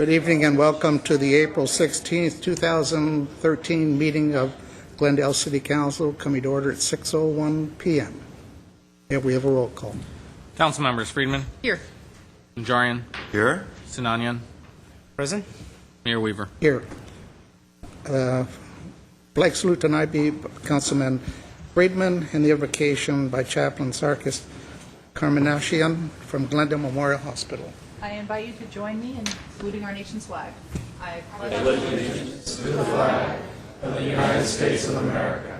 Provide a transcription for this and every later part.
Good evening and welcome to the April 16th, 2013 meeting of Glendale City Council, coming to order at 6:01 p.m. Here we have a roll call. Council members: Friedman. Here. Najarian. Here. Sinanian. Present. Mayor Weaver. Here. Blake salute tonight be Councilman Friedman, and the invocation by Chaplain Sarkis Carmenashian from Glendale Memorial Hospital. I invite you to join me in saluting our nation's flag. I pledge allegiance to the flag of the United States of America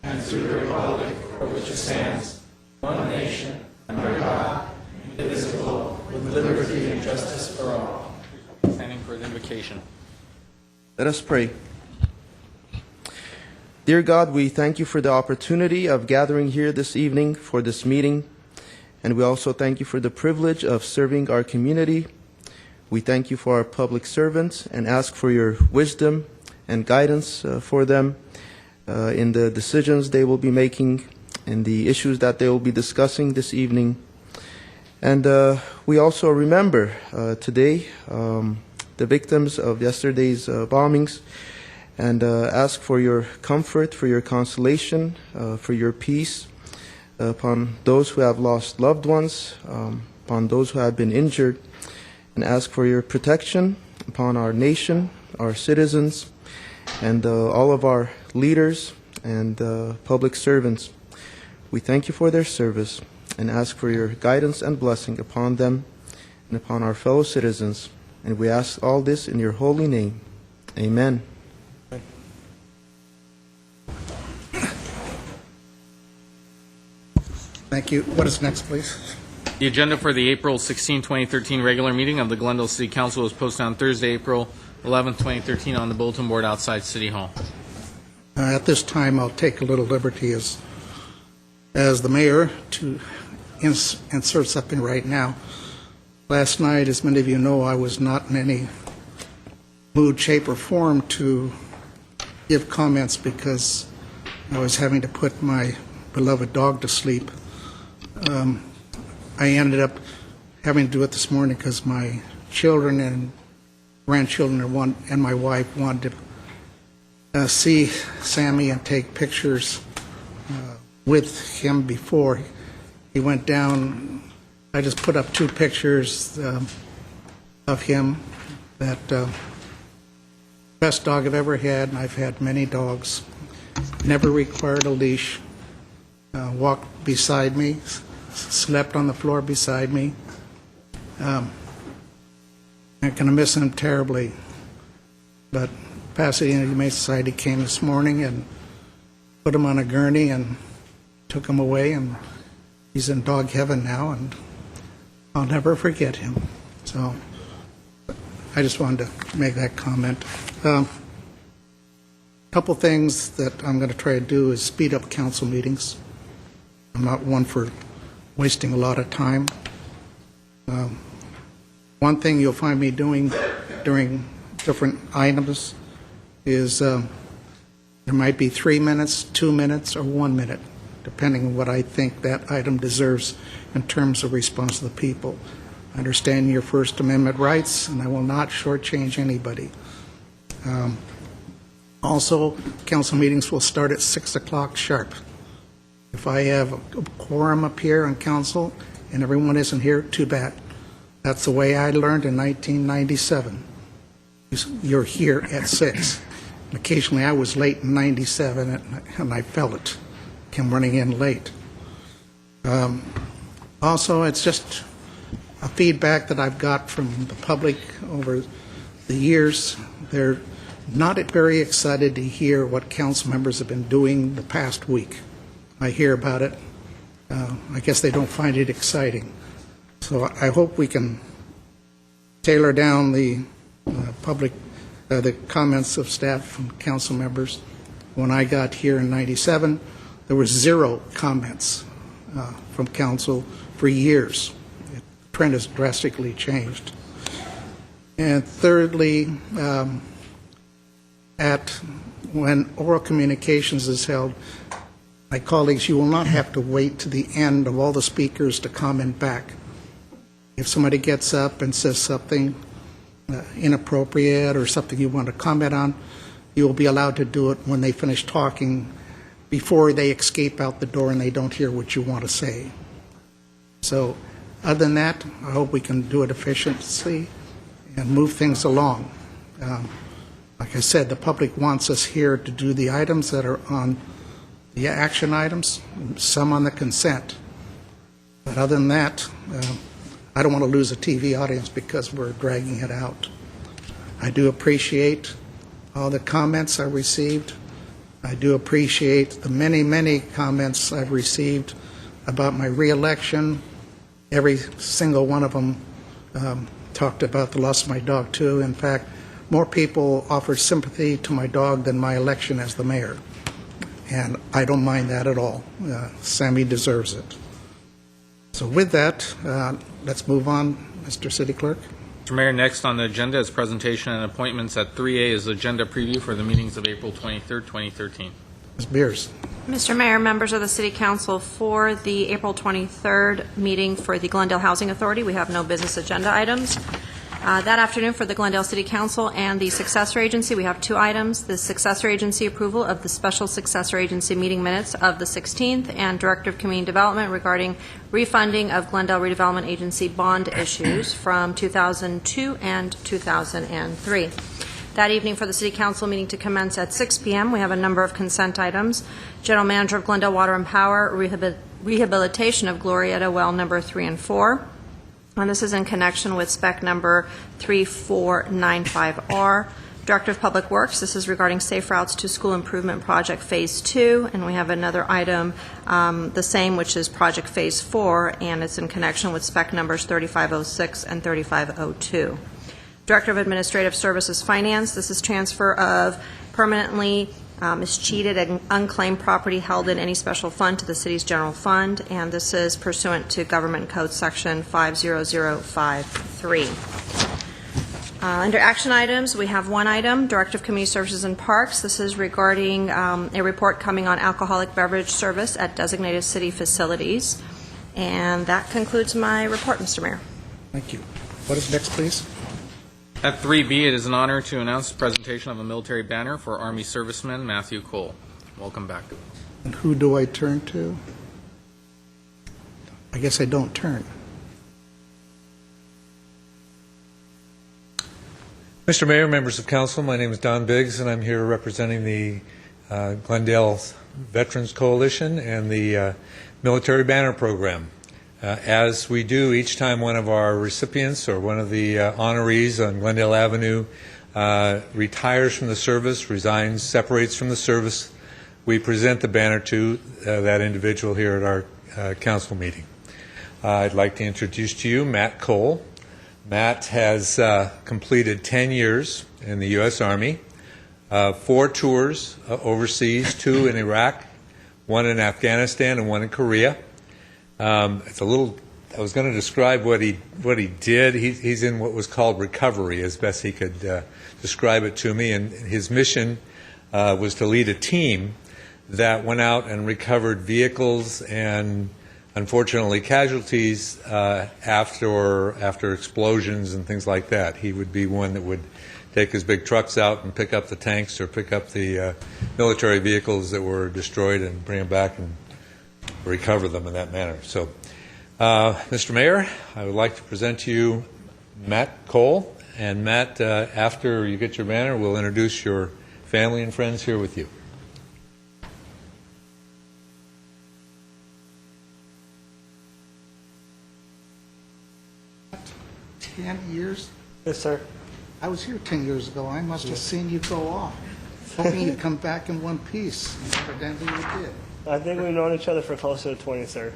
and to the republic for which it stands, one nation, under God, indivisible, with liberty and justice for all. Standing for the invocation. Let us pray. Dear God, we thank you for the opportunity of gathering here this evening for this meeting, and we also thank you for the privilege of serving our community. We thank you for our public servants and ask for your wisdom and guidance for them in the decisions they will be making and the issues that they will be discussing this evening. And we also remember today the victims of yesterday's bombings, and ask for your comfort, for your consolation, for your peace upon those who have lost loved ones, upon those who have been injured, and ask for your protection upon our nation, our citizens, and all of our leaders and public servants. We thank you for their service and ask for your guidance and blessing upon them and upon our fellow citizens. And we ask all this in your holy name. Amen. Thank you. What is next, please? The agenda for the April 16, 2013 regular meeting of the Glendale City Council was posted on Thursday, April 11, 2013 on the bulletin board outside City Hall. At this time, I'll take a little liberty as the mayor to insert something right now. Last night, as many of you know, I was not in any mood, shape, or form to give comments because I was having to put my beloved dog to sleep. I ended up having to do it this morning because my children and grandchildren and my wife wanted to see Sammy and take pictures with him before he went down. I just put up two pictures of him. That best dog I've ever had, and I've had many dogs. Never required a leash. Walked beside me, slept on the floor beside me. I'm going to miss him terribly. But Pasadena Humane Society came this morning and put him on a gurney and took him away, and he's in dog heaven now, and I'll never forget him. So I just wanted to make that comment. Couple things that I'm going to try to do is speed up council meetings. I'm not one for wasting a lot of time. One thing you'll find me doing during different items is there might be 3 minutes, 2 minutes, or 1 minute, depending on what I think that item deserves in terms of response to the people. I understand your First Amendment rights, and I will not shortchange anybody. Also, council meetings will start at 6 o'clock sharp. If I have a quorum up here on council and everyone isn't here, too bad. That's the way I learned in 1997. You're here at 6. And occasionally I was late in 97 and I felt it. Came running in late. Also, it's just a feedback that I've got from the public over the years. They're not very excited to hear what council members have been doing the past week. I hear about it. I guess they don't find it exciting. So I hope we can tailor down the the comments of staff and council members. When I got here in 97, there were 0 comments from council for years. The trend has drastically changed. And thirdly, when oral communications is held, my colleagues, you will not have to wait to the end of all the speakers to comment back. If somebody gets up and says something, inappropriate or something you want to comment on, you will be allowed to do it when they finish talking, before they escape out the door and they don't hear what you want to say. So other than that, I hope we can do it efficiently and move things along. Like I said, the public wants us here to do the items that are on the action items, some on the consent. But other than that, I don't want to lose a TV audience because we're dragging it out. I do appreciate all the comments I received. I do appreciate the many, many comments I've received about my reelection. Every single one of them talked about the loss of my dog, too. In fact, more people offered sympathy to my dog than my election as the mayor. And I don't mind that at all. Sammy deserves it. So with that, let's move on, Mr. City Clerk. Mr. Mayor, next on the agenda is presentation and appointments. At 3A is agenda preview for the meetings of April 23rd, 2013. Ms. Beers. Mr. Mayor, members of the City Council, for the April 23rd meeting for the Glendale Housing Authority, we have no business agenda items. That afternoon for the Glendale City Council and the Successor Agency, we have two items. The Successor Agency approval of the Special Successor Agency meeting minutes of the 16th and Director of Community Development regarding refunding of Glendale Redevelopment Agency bond issues from 2002 and 2003. That evening for the City Council meeting to commence at 6 p.m., we have a number of consent items. General Manager of Glendale Water and Power, rehabilitation of Glorietta Well number 3 and 4. And this is in connection with spec number 3495R. Director of Public Works, this is regarding Safe Routes to School Improvement Project Phase 2. And we have another item, the same, which is Project Phase 4, and it's in connection with spec numbers 3506 and 3502. Director of Administrative Services Finance, this is transfer of permanently mischeated and unclaimed property held in any special fund to the city's general fund, and this is pursuant to Government Code Section 50053. Under action items, we have one item, Director of Community Services and Parks. This is regarding a report coming on alcoholic beverage service at designated city facilities. And that concludes my report, Mr. Mayor. Thank you. What is next, please? At 3B, it is an honor to announce the presentation of a military banner for Army serviceman Matthew Cole. Welcome back. And who do I turn to? I guess I don't turn. Mr. Mayor, members of council, my name is Don Biggs, and I'm here representing the Glendale Veterans Coalition and the Military Banner Program. As we do each time one of our recipients or one of the honorees on Glendale Avenue retires from the service, resigns, separates from the service, we present the banner to that individual here at our council meeting. I'd like to introduce to you Matt Cole. Matt has completed 10 years in the U.S. Army, 4 tours overseas, 2 in Iraq, 1 in Afghanistan, and 1 in Korea. It's a little. I was going to describe what he did. He's in what was called recovery, as best he could describe it to me. And his mission was to lead a team that went out and recovered vehicles and, unfortunately, casualties after explosions and things like that. He would be one that would take his big trucks out and pick up the tanks or pick up the military vehicles that were destroyed and bring them back and recover them in that manner. So, Mr. Mayor, I would like to present to you Matt Cole. And Matt, after you get your banner, we'll introduce your family and friends here with you. Ten years? Yes, sir. I was here 10 years ago. I must have seen you go off. Hoping you'd come back in one piece. Evidently you did. I think we've known each other for close to 20, sir.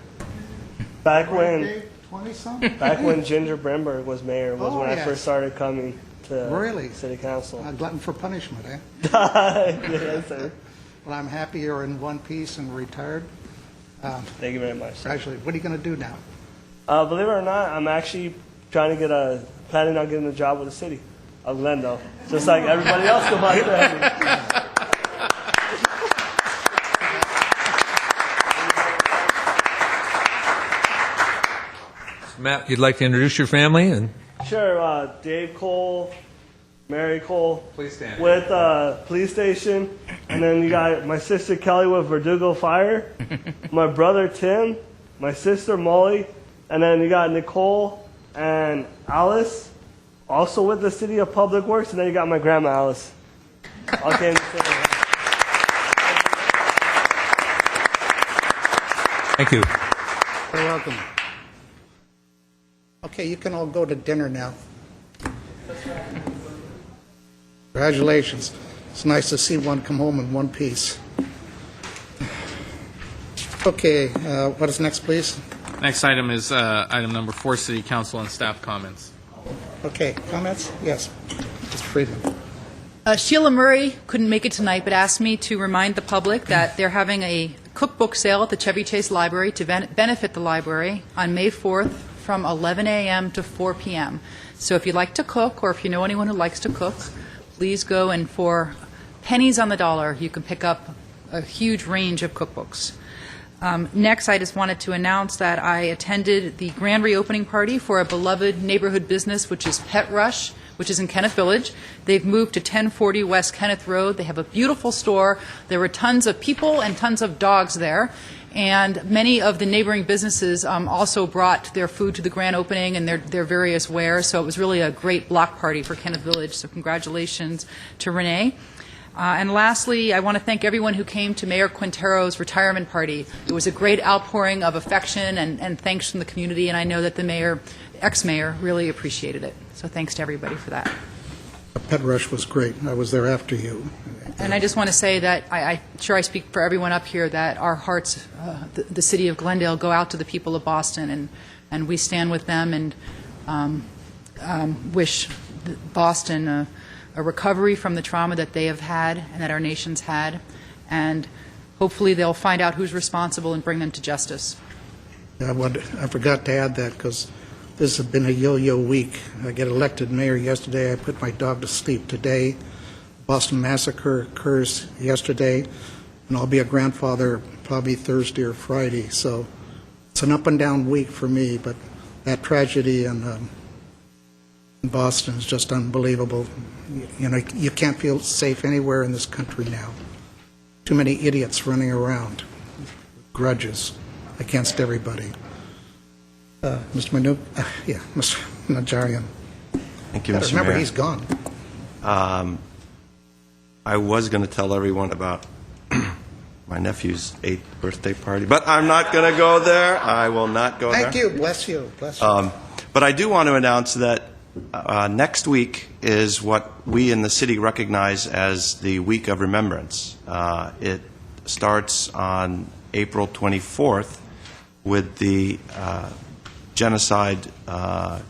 Back when 20-something? back when Ginger Bremberg was mayor was Oh, when I yes. first started coming to Really? city council. A glutton for punishment, eh? Yes, sir. Well, I'm happy you're in one piece and retired. Thank you very much, sir. Actually, what are you going to do now? Believe it or not, I'm actually trying to planning on getting a job with the city of Glendale, just like everybody else in my family. Matt, you'd like to introduce your family and Sure, Dave Cole, Mary Cole. Please stand. With police station. And then you got my sister Kelly with Verdugo Fire, my brother Tim, my sister Molly, and then you got Nicole and Alice, also with the City of Public Works, and then you got my grandma Alice. Okay. Thank you. You're welcome. Okay, you can all go to dinner now. Congratulations. It's nice to see one come home in one piece. Okay, what is next, please? Next item is item number 4, City Council and staff comments. Okay, comments? Yes. Mr. Friedman. Sheila Murray couldn't make it tonight, but asked me to remind the public that they're having a cookbook sale at the Chevy Chase Library to benefit the library on May 4th from 11 a.m. to 4 p.m. So if you'd like to cook, or if you know anyone who likes to cook, please go, and for pennies on the dollar, you can pick up a huge range of cookbooks. Next, I just wanted to announce that I attended the grand reopening party for a beloved neighborhood business, which is Pet Rush, which is in Kenneth Village. They've moved to 1040 West Kenneth Road. They have a beautiful store. There were tons of people and tons of dogs there. And many of the neighboring businesses also brought their food to the grand opening and their various wares. So it was really a great block party for Kenneth Village. So congratulations to Renee. And lastly, I want to thank everyone who came to Mayor Quintero's retirement party. It was a great outpouring of affection and thanks from the community, and I know that the mayor, ex-mayor, really appreciated it. So thanks to everybody for that. The Pet Rush was great. I was there after you. And I just want to say that I'm sure I speak for everyone up here that our hearts, the city of Glendale, go out to the people of Boston, and we stand with them and wish Boston a recovery from the trauma that they have had and that our nation's had, and hopefully they'll find out who's responsible and bring them to justice. I forgot to add that because this has been a yo-yo week. I get elected mayor yesterday. I put my dog to sleep today. Boston Massacre occurs yesterday, and I'll be a grandfather probably Thursday or Friday. So it's an up and down week for me, but that tragedy in Boston is just unbelievable. You know, you can't feel safe anywhere in this country now. Too many idiots running around, grudges against everybody. Mr. Mr. Najarian. Thank you, Mr. Remember, Mayor. he's gone. I was going to tell everyone about my nephew's 8th birthday party, but I'm not going to go there. I will not go there. Thank you. Bless you. Bless you. But I do want to announce that next week is what we in the city recognize as the Week of Remembrance. It starts on April 24th with the genocide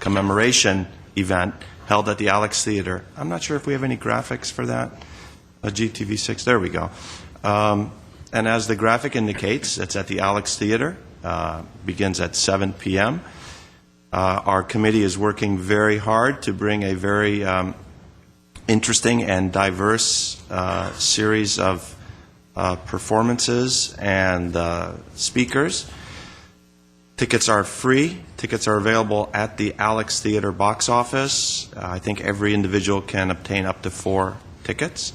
commemoration event held at the Alex Theater. I'm not sure if we have any graphics for that. GTV6, there we go. And as the graphic indicates, it's at the Alex Theater, begins at 7 p.m. Our committee is working very hard to bring a very interesting and diverse series of performances and speakers. Tickets are free. Tickets are available at the Alex Theater box office. I think every individual can obtain up to 4 tickets.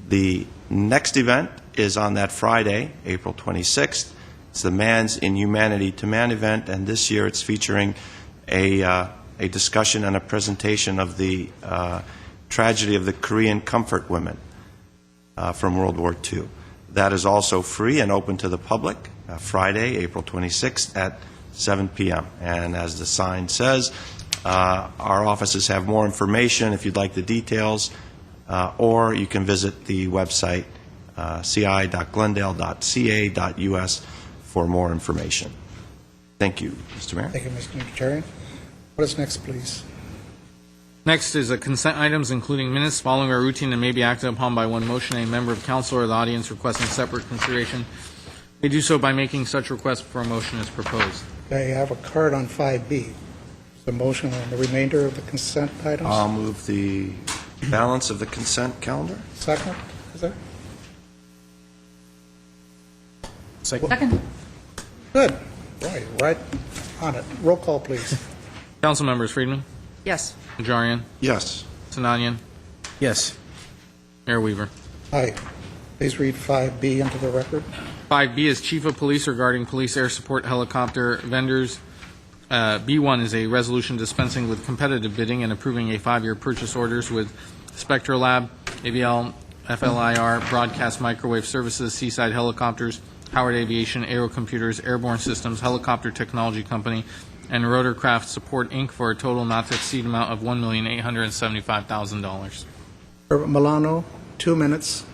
The next event is on that Friday, April 26th. It's the Man's Inhumanity to Man event, and this year it's featuring a discussion and a presentation of the tragedy of the Korean comfort women from World War II. That is also free and open to the public, Friday, April 26th at 7 p.m. And as the sign says, our offices have more information if you'd like the details, or you can visit the website ci.glendale.ca.us for more information. Thank you, Mr. Mayor. Thank you, Mr. Najarian. What is next, please? Next is consent items, including minutes following our routine and may be acted upon by one motion. A member of council or the audience requesting separate consideration may do so by making such request before a motion is proposed. I have a card on 5B. The motion on the remainder of the consent items? I'll move the balance of the consent calendar. Second? Is there? Second. Good. Right on it. Roll call, please. Council members: Friedman, Yes. Najarian, Yes. Sinanian, Yes. Mayor Weaver. Aye. Please read 5B into the record. 5B is Chief of Police regarding police air support helicopter vendors. B1 is a resolution dispensing with competitive bidding and approving a 5-year purchase orders with Spectralab, ABL, FLIR, Broadcast Microwave Services, Seaside Helicopters, Howard Aviation, Aero Computers, Airborne Systems, Helicopter Technology Company, and Rotorcraft Support, Inc. for a total not to exceed amount of $1,875,000. Herbert Milano, 2 minutes.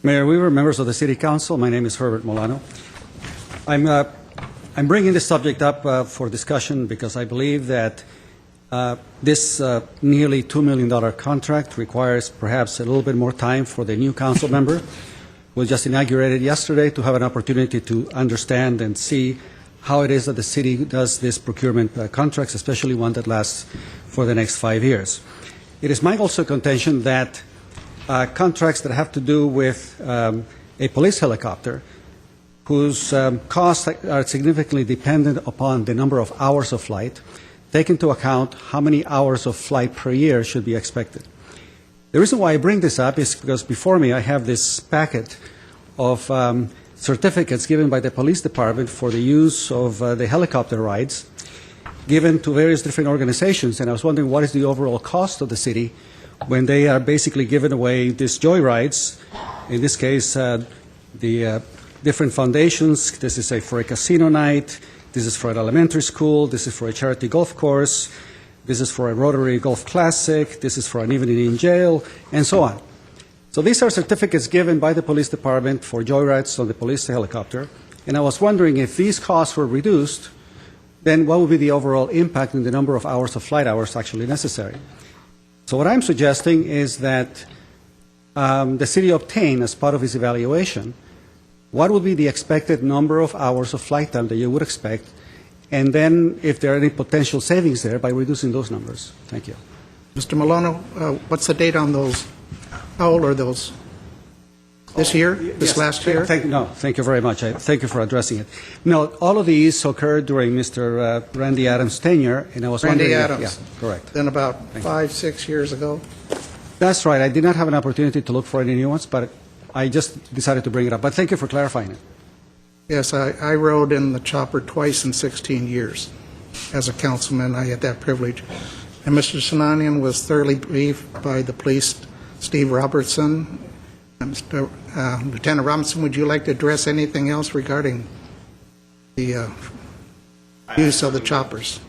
Mayor Weaver, members of the City Council, my name is Herbert Milano. I'm bringing this subject up for discussion because I believe that this nearly $2 million contract requires perhaps a little bit more time for the new council member who was just inaugurated yesterday to have an opportunity to understand and see how it is that the city does this procurement contracts, especially one that lasts for the next 5 years. It is my also contention that contracts that have to do with a police helicopter whose costs are significantly dependent upon the number of hours of flight, take into account how many hours of flight per year should be expected. The reason why I bring this up is because before me I have this packet of certificates given by the police department for the use of the helicopter rides given to various different organizations, and I was wondering what is the overall cost of the city when they are basically giving away these joyrides, in this case the different foundations. This is for a casino night, this is for an elementary school, this is for a charity golf course, this is for a Rotary Golf Classic, this is for an evening in jail, and so on. So these are certificates given by the police department for joyrides on the police helicopter, and I was wondering if these costs were reduced, then what would be the overall impact in the number of hours of flight hours actually necessary? So what I'm suggesting is that the city obtain, as part of its evaluation, what would be the expected number of hours of flight time that you would expect, and then if there are any potential savings there by reducing those numbers. Thank you. Mr. Milano, what's the date on those? How old are those? This year? This last year? Thank you very much. Thank you for addressing it. No, all of these occurred during Mr. Randy Adams' tenure, and I was Randy wondering Adams. Yeah, correct. Then about 5-6 years ago? That's right. I did not have an opportunity to look for any new ones, but I just decided to bring it up. But thank you for clarifying it. Yes, I rode in the chopper twice in 16 years. As a councilman, I had that privilege. And Mr. Sinanian was thoroughly briefed by the police, Steve Robertson. Lieutenant Robinson, would you like to address anything else regarding the use of the choppers?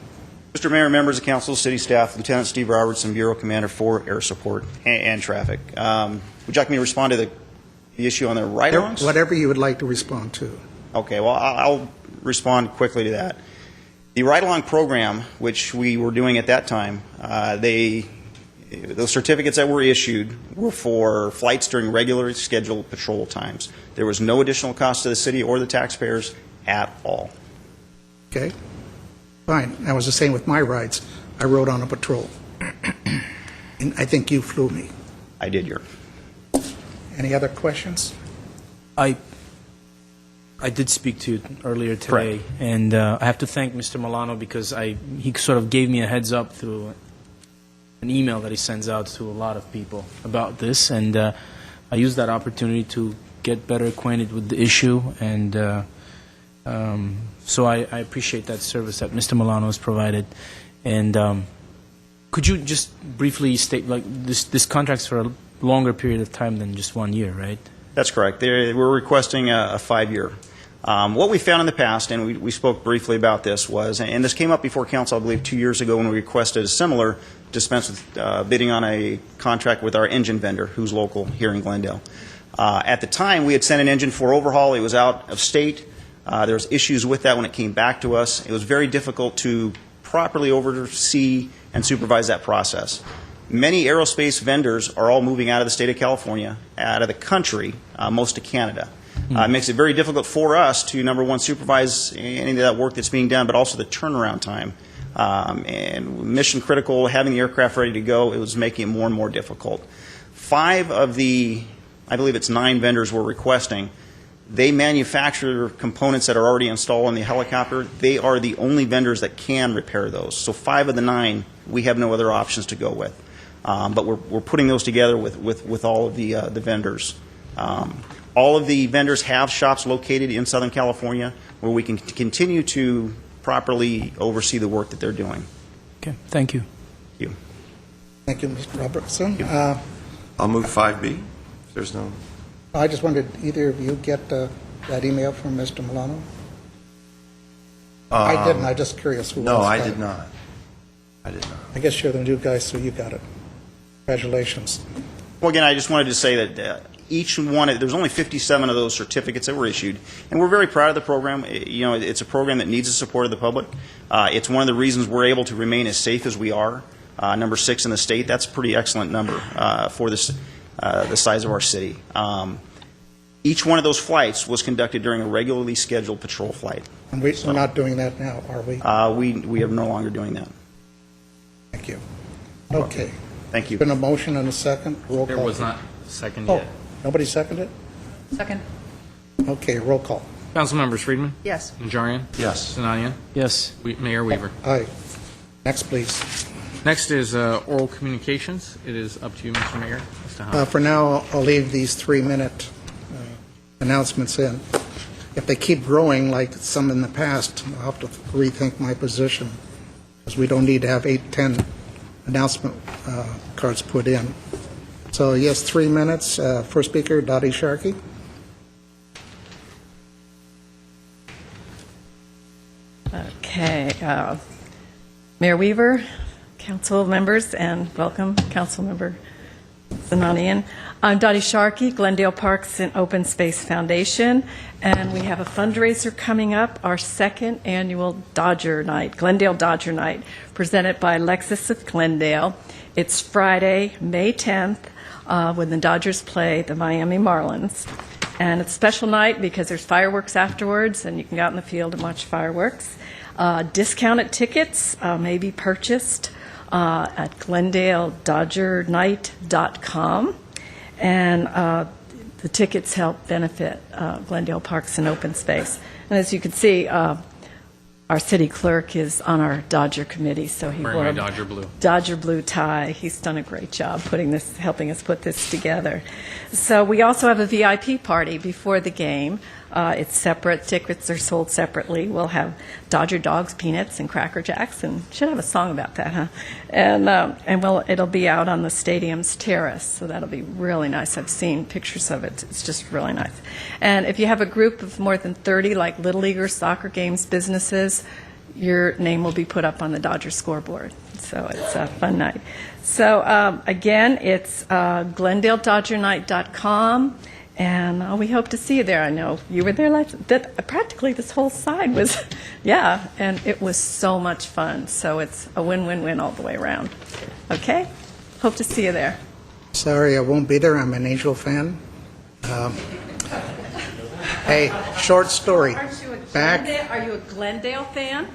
Mr. Mayor, members of council, city staff, Lieutenant Steve Robertson, Bureau Commander for Air Support and Traffic. Would you like me to respond to the issue on the ride-alongs? Whatever you would like to respond to. Okay, well, I'll respond quickly to that. The ride-along program, which we were doing at that time, those certificates that were issued were for flights during regularly scheduled patrol times. There was no additional cost to the city or the taxpayers at all. Okay? Fine. That was the same with my rides. I rode on a patrol. And I think you flew me. I did, Your. Any other questions? I did speak to you earlier today, Correct. and I have to thank Mr. Milano because he sort of gave me a heads up through an email that he sends out to a lot of people about this, and I used that opportunity to get better acquainted with the issue, and so I appreciate that service that Mr. Milano has provided. And could you just briefly state, like, this contract's for a longer period of time than just 1 year, right? That's correct. We're requesting a 5-year. What we found in the past, and we spoke briefly about this, was, and this came up before council, I believe, 2 years ago when we requested a similar dispense with bidding on a contract with our engine vendor, who's local here in Glendale. At the time, we had sent an engine for overhaul. It was out of state. There was issues with that when it came back to us. It was very difficult to properly oversee and supervise that process. Many aerospace vendors are all moving out of the state of California, out of the country, most to Canada. It makes it very difficult for us to, number one, supervise any of that work that's being done, but also the turnaround time. And mission critical, having the aircraft ready to go, it was making it more and more difficult. 5 of the, I believe it's 9 vendors we're requesting, They manufacture components that are already installed on the helicopter. They are the only vendors that can repair those. So 5 of the 9, we have no other options to go with. But we're putting those together with all of the vendors. All of the vendors have shops located in Southern California where we can continue to properly oversee the work that they're doing. Okay, thank you. Thank you. Thank you, Mr. Robertson. I'll move 5B. If there's no. I just wondered, either of you get that email from Mr. Milano? I didn't. I'm just curious who No, else I got did it. not. I did not. I guess you're the new guy, so you got it. Congratulations. Well, again, I just wanted to say that each one, there's only 57 of those certificates that were issued, and we're very proud of the program. You know, it's a program that needs the support of the public. It's one of the reasons we're able to remain as safe as we are. Number 6 in the state. That's a pretty excellent number for this, the size of our city. Each one of those flights was conducted during a regularly scheduled patrol flight. And we're not doing that now, are we? We are no longer doing that. Thank you. Okay. Thank you. Been a motion and a second. Roll call. There was not a second Oh, yet. nobody seconded? Second. Okay, roll call. Councilmembers Friedman? Yes. Najarian? Yes. Sinanian? Yes. Mayor Weaver? Aye. Next, please. Next is oral communications. It is up to you, Mr. Mayor, as to how. For now, I'll leave these 3-minute announcements in. If they keep growing like some in the past, I'll have to rethink my position, because we don't need to have 8, 10 announcement cards put in. So, yes, 3 minutes. First speaker, Dottie Sharkey. Okay. Mayor Weaver, council members, and welcome, Council Member Zananian. I'm Dottie Sharkey, Glendale Parks and Open Space Foundation, and we have a fundraiser coming up, our 2nd annual Dodger Night, Glendale Dodger Night, presented by Lexus of Glendale. It's Friday, May 10th, when the Dodgers play the Miami Marlins. And it's a special night because there's fireworks afterwards, and you can go out in the field and watch fireworks. Discounted tickets may be purchased at GlendaleDodgerNight.com, and the tickets help benefit Glendale Parks and Open Space. And as you can see, our city clerk is on our Dodger committee, so he Wearing wore my a Dodger blue. Dodger blue tie. He's done a great job helping us put this together. So we also have a VIP party before the game. It's separate. Tickets are sold separately. We'll have Dodger dogs, peanuts, and Cracker Jacks, and should have a song about that, huh? And it'll be out on the stadium's terrace, so that'll be really nice. I've seen pictures of it. It's just really nice. And if you have a group of more than 30, like Little Leaguers, soccer games, businesses, your name will be put up on the Dodger scoreboard. So it's a fun night. So again, it's GlendaleDodgerNight.com. And we hope to see you there. I know you were there practically this whole side was, yeah, and it was so much fun. So it's a win-win-win all the way around. Okay? Hope to see you there. Sorry, I won't be there. I'm an Angel fan. Hey, short story. Are you a Glendale fan?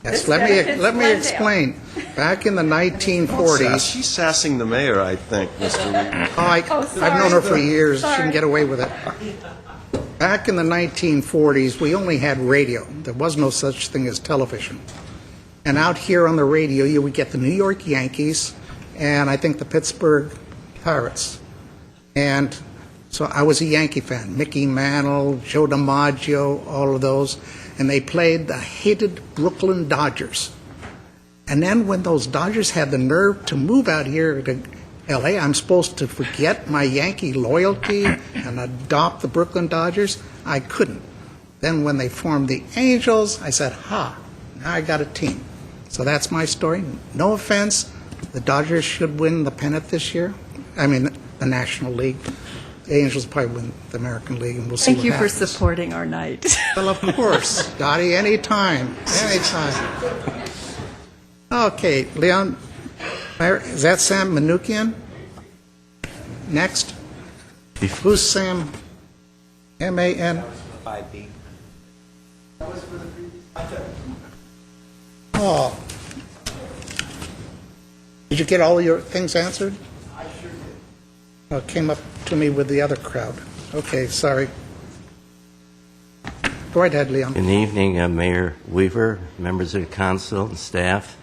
Yes, let me explain. Back in the 1940s, She's sassing the mayor, I think, Mr. Weaver. I've known her for years. She can get away with it. Back in the 1940s, we only had radio. There was no such thing as television. And out here on the radio, you would get the New York Yankees and I think the Pittsburgh Pirates. And so I was a Yankee fan. Mickey Mantle, Joe DiMaggio, all of those. And they played the hated Brooklyn Dodgers. And then when those Dodgers had the nerve to move out here to L.A., I'm supposed to forget my Yankee loyalty and adopt the Brooklyn Dodgers? I couldn't. Then when they formed the Angels, I said, now I got a team. So that's my story. No offense, the Dodgers should win the pennant this year. I mean, the National League. The Angels probably win the American League, and we'll see Thank you what for happens. supporting our night. Well, of course, Dottie, anytime. Okay, Leon, is that Sam Manukian? Next. Who's Sam? M-A-N? 5B. Oh. Did you get all your things answered? I sure did. Oh, it came up to me with the other crowd. Okay, sorry. Go ahead, Leon. Good evening, Mayor Weaver, members of the council and staff.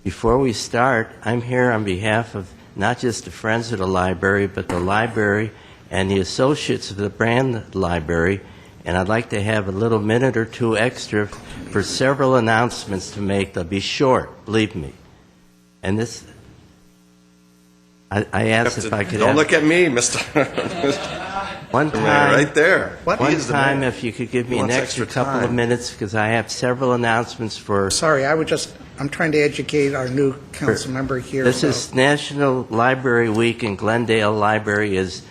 Before we start, I'm here on behalf of not just the Friends of the Library, but the library and the associates of the Brand Library, and I'd like to have a little minute or two extra for several announcements to make. They'll be short, believe me. And this, I asked if I could Don't have look at me, Mr. one Mayor, time, right there. What? one He is the time mayor. if you could give me He an wants extra extra couple of time. minutes, because I have several announcements for Sorry, I'm trying to educate our new council member here. This about- is National Library Week, and Glendale Library is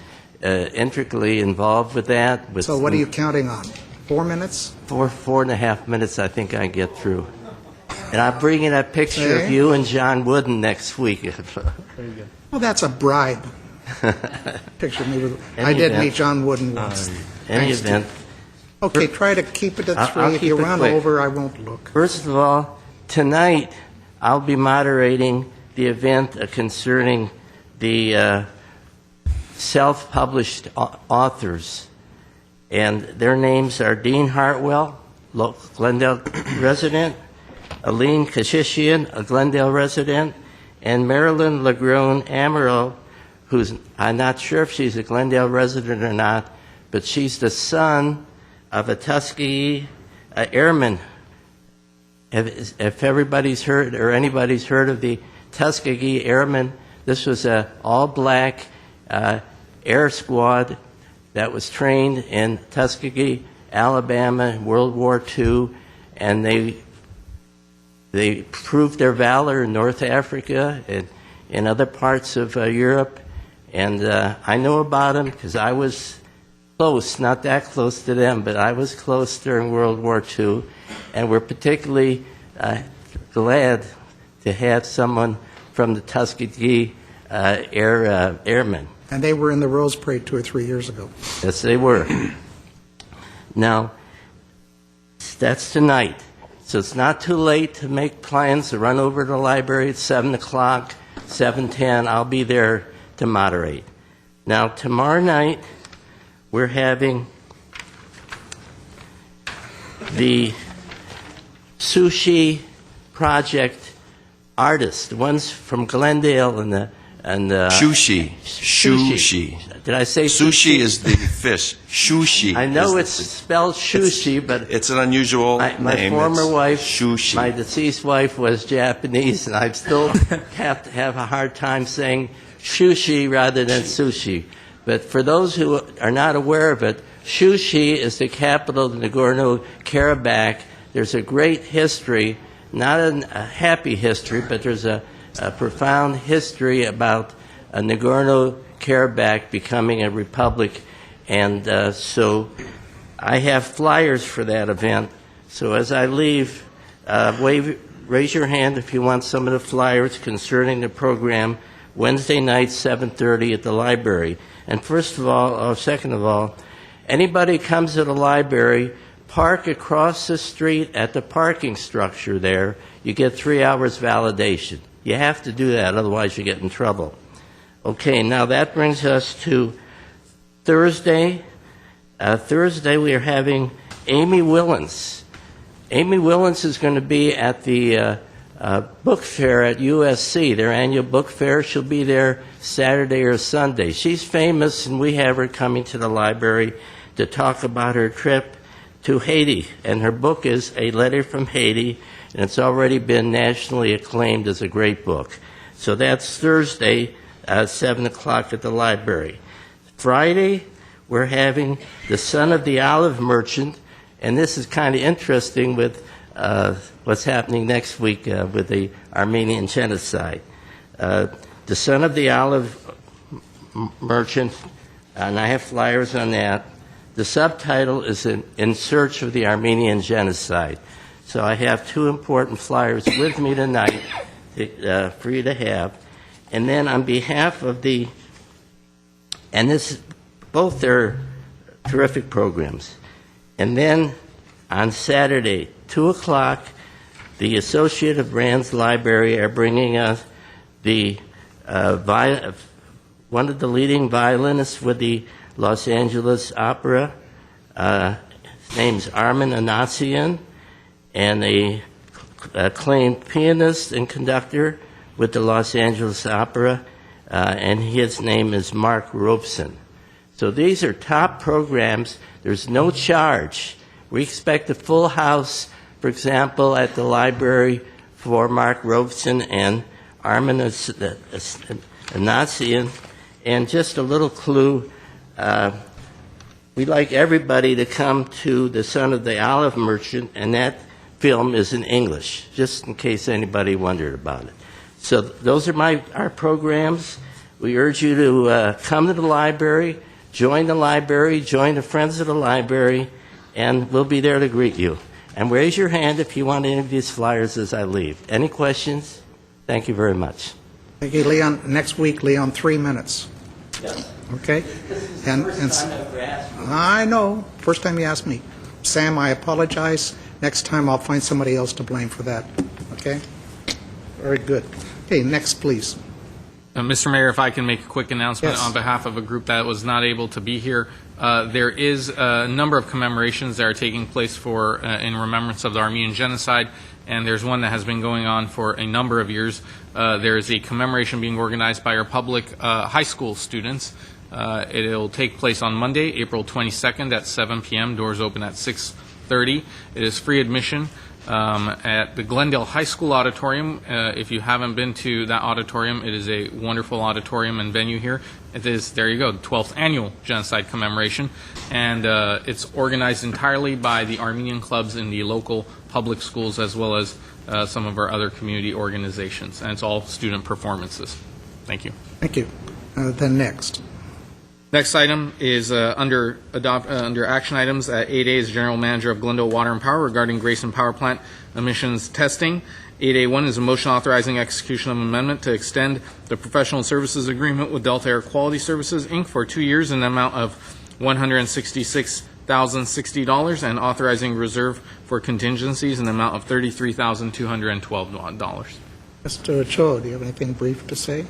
intricately involved with that. With So what are you counting on? 4 minutes? 4.5 minutes, I think I get through. And I'm bringing a picture of Okay. you and John Wooden next week. Well, that's a bribe. Picture me with, I Any did event. meet John Wooden once. Any Thanks, event. Okay, try to keep it I'll at 3. If keep you it run quick. over, I won't look. First of all, tonight I'll be moderating the event concerning the self-published authors. And their names are Dean Hartwell, local Glendale resident, Aline Kashishian, a Glendale resident, and Marilyn Lagrone Amaro, who's, I'm not sure if she's a Glendale resident or not, but she's the son of a Tuskegee airman. If everybody's heard or anybody's heard of the Tuskegee Airmen, this was an all-black air squad that was trained in Tuskegee, Alabama, in World War II, and they proved their valor in North Africa and in other parts of Europe. And I know about them because I was close, not that close to them, but I was close during World War II, and we're particularly glad to have someone from the Tuskegee Airmen. And they were in the Rose Parade 2 or 3 years ago. Yes, they were. Now, that's tonight. So it's not too late to make plans to run over to the library at 7 o'clock, 7:10. I'll be there to moderate. Now, tomorrow night, we're having the sushi project artists, the ones from Glendale and Sushi. Sushi. Did I say Sushi is the fish. Sushi. I know is it's spelled sushi, but It's an unusual my name. former It's wife, Sushi. my deceased wife, was Japanese, and I still have to have a hard time saying sushi rather than sushi. But for those who are not aware of it, Shushi is the capital of Nagorno-Karabakh. There's a great history, not a happy history, but there's a profound history about Nagorno-Karabakh becoming a republic. And so I have flyers for that event. So as I leave, raise your hand if you want some of the flyers concerning the program Wednesday night, 7:30 at the library. And first of all, or second of all, anybody comes to the library, park across the street at the parking structure there. You get 3 hours validation. You have to do that, otherwise you get in trouble. Okay, now that brings us to Thursday. Thursday we are having Amy Willens. Amy Willens is going to be at the book fair at USC, their annual book fair. She'll be there Saturday or Sunday. She's famous, and we have her coming to the library to talk about her trip to Haiti. And her book is A Letter from Haiti, and it's already been nationally acclaimed as a great book. So that's Thursday, 7 o'clock at the library. Friday, we're having The Son of the Olive Merchant, and this is kind of interesting with what's happening next week with the Armenian genocide. The Son of the Olive Merchant, and I have flyers on that. The subtitle is In Search of the Armenian Genocide. So I have 2 important flyers with me tonight for you to have. And then on behalf of both their terrific programs. And then on Saturday, 2 o'clock, the Associated Brands Library are bringing us one of the leading violinists with the Los Angeles Opera, His name's Armin Anasian, and a acclaimed pianist and conductor with the Los Angeles Opera, and his name is Mark Robeson. So these are top programs. There's no charge. We expect a full house, for example, at the library for Mark Robeson and Armin Anasian. And just a little clue, we'd like everybody to come to The Son of the Olive Merchant, and that film is in English, just in case anybody wondered about it. So those are our programs. We urge you to come to the library, join the Friends of the Library, and we'll be there to greet you. And raise your hand if you want any of these flyers as I leave. Any questions? Thank you very much. Thank you, Leon. Next week, Leon, 3 minutes. Yes. Okay? This is the first time I've ever asked you. I know. First time you asked me. Sam, I apologize. Next time I'll find somebody else to blame for that. Okay? Very good. Okay, next, please. Mr. Mayor, if I can make a quick announcement Yes. on behalf of a group that was not able to be here. There is a number of commemorations that are taking place in remembrance of the Armenian Genocide, and there's one that has been going on for a number of years. There is a commemoration being organized by our public high school students. It'll take place on Monday, April 22nd at 7 p.m. Doors open at 6:30. It is free admission. At the Glendale High School auditorium. If you haven't been to that auditorium, it is a wonderful auditorium and venue here. It is, there you go, the 12th annual genocide commemoration, and it's organized entirely by the Armenian clubs in the local public schools as well as some of our other community organizations, and it's all student performances. Thank you. Thank you. Then next. Next item is under action items. 8A is General Manager of Glendale Water and Power regarding Grayson Power Plant emissions testing. 8A1 is a motion authorizing execution of an amendment to extend the professional services agreement with Delta Air Quality Services, Inc. for 2 years in the amount of $166,060 and authorizing reserve for contingencies in the amount of $33,212. Mr. Cho, do you have anything brief to say?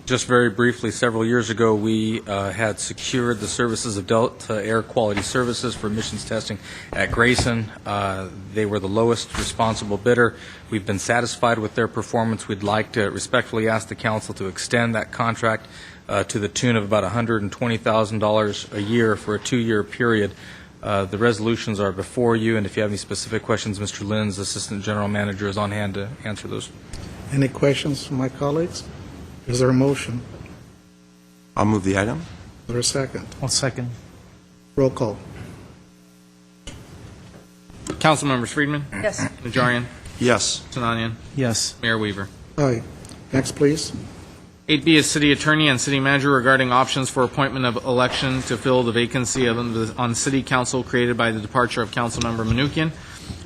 Just very briefly, several years ago, we had secured the services of Delta Air Quality Services for emissions testing at Grayson. They were the lowest responsible bidder. We've been satisfied with their performance. We'd like to respectfully ask the council to extend that contract to the tune of about $120,000 a year for a 2-year period. The resolutions are before you, and if you have any specific questions, Mr. Linz, Assistant General Manager, is on hand to answer those. Any questions from my colleagues? Is there a motion? I'll move the item. Is there a second? I'll second. Roll call. Council members: Friedman. Yes. Najarian. Yes. Sinanian. Yes. Mayor Weaver. Aye. Next, please. 8B is City Attorney and City Manager regarding options for appointment of election to fill the vacancy on City Council created by the departure of Councilmember Manukian.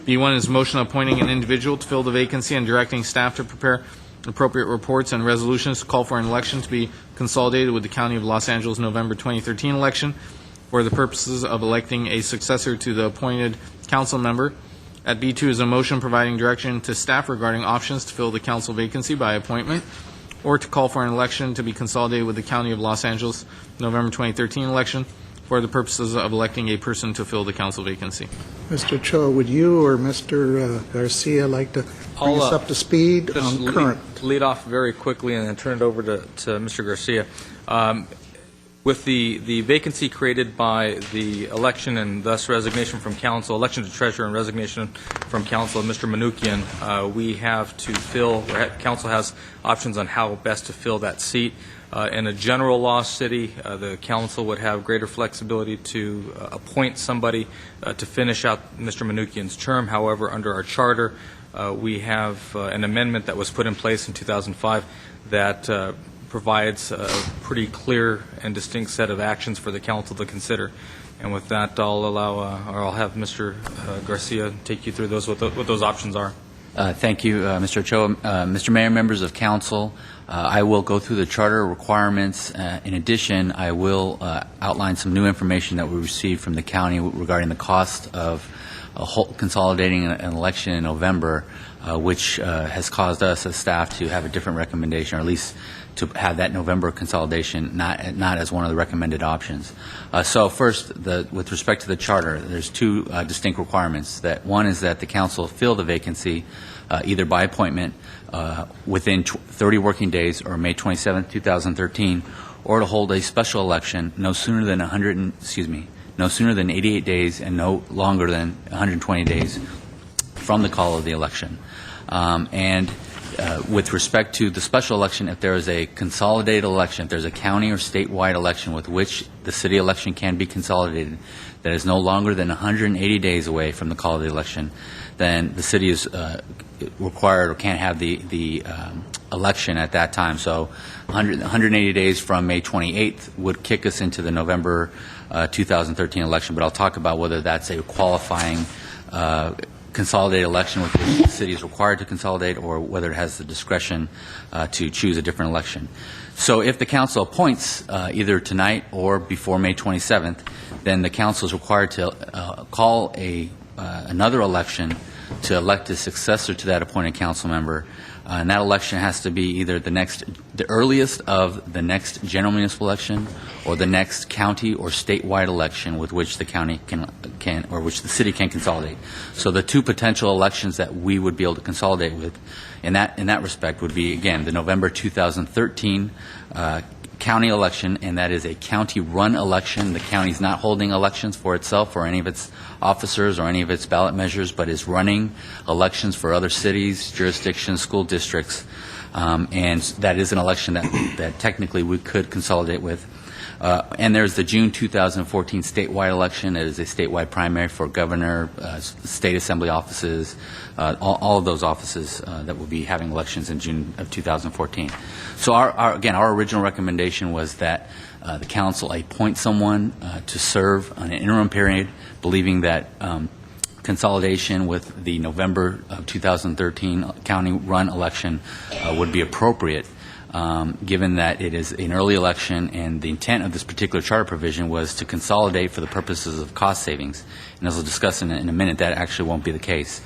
B1 is motion appointing an individual to fill the vacancy and directing staff to prepare appropriate reports and resolutions to call for an election to be consolidated with the County of Los Angeles November 2013 election for the purposes of electing a successor to the appointed council member. At B2 is a motion providing direction to staff regarding options to fill the council vacancy by appointment or to call for an election to be consolidated with the County of Los Angeles November 2013 election for the purposes of electing a person to fill the council vacancy. Mr. Cho, would you or Mr. Garcia like to bring us up to speed on current? Lead off very quickly and then turn it over to Mr. Garcia. With the vacancy created by the election and thus resignation from council, election to treasurer and resignation from council of Mr. Manukian, we have to fill, council has options on how best to fill that seat. In a general law city, the council would have greater flexibility to appoint somebody to finish out Mr. Manukian's term. However, under our charter, we have an amendment that was put in place in 2005 that provides a pretty clear and distinct set of actions for the council to consider. And with that, I'll have Mr. Garcia take you through what those options are. Thank you, Mr. Cho. Mr. Mayor, members of council, I will go through the charter requirements. In addition, I will outline some new information that we received from the county regarding the cost of consolidating an election in November, which has caused us as staff to have a different recommendation, or at least to have that November consolidation not as one of the recommended options. So first, with respect to the charter, there's two distinct requirements. That one is that the council fill the vacancy either by appointment within 30 working days or May 27, 2013, or to hold a special election no sooner than 88 days and no longer than 120 days from the call of the election. With respect to the special election, if there is a consolidated election, if there's a county or statewide election with which the city election can be consolidated that is no longer than 180 days away from the call of the election, then the city is required or can't have the election at that time. So 180 days from May 28th would kick us into the November 2013 election, but I'll talk about whether that's a qualifying consolidated election with which the city is required to consolidate, or whether it has the discretion to choose a different election. So if the council appoints either tonight or before May 27th, then the council is required to call another election to elect a successor to that appointed council member. And that election has to be either the earliest of the next general municipal election, or the next county or statewide election with which the county can or which the city can consolidate. So the two potential elections that we would be able to consolidate with, in that respect, would be again the November 2013 county election, and that is a county-run election. The county is not holding elections for itself or any of its officers or any of its ballot measures, but is running elections for other cities, jurisdictions, school districts, and that is an election that technically we could consolidate with. And there's the June 2014 statewide election. It is a statewide primary for governor, state assembly offices, all of those offices that will be having elections in June of 2014. So our original recommendation was that the council appoint someone to serve on an interim period, believing that consolidation with the November of 2013 county-run election would be appropriate, given that it is an early election, and the intent of this particular charter provision was to consolidate for the purposes of cost savings. And as we'll discuss in a minute, that actually won't be the case.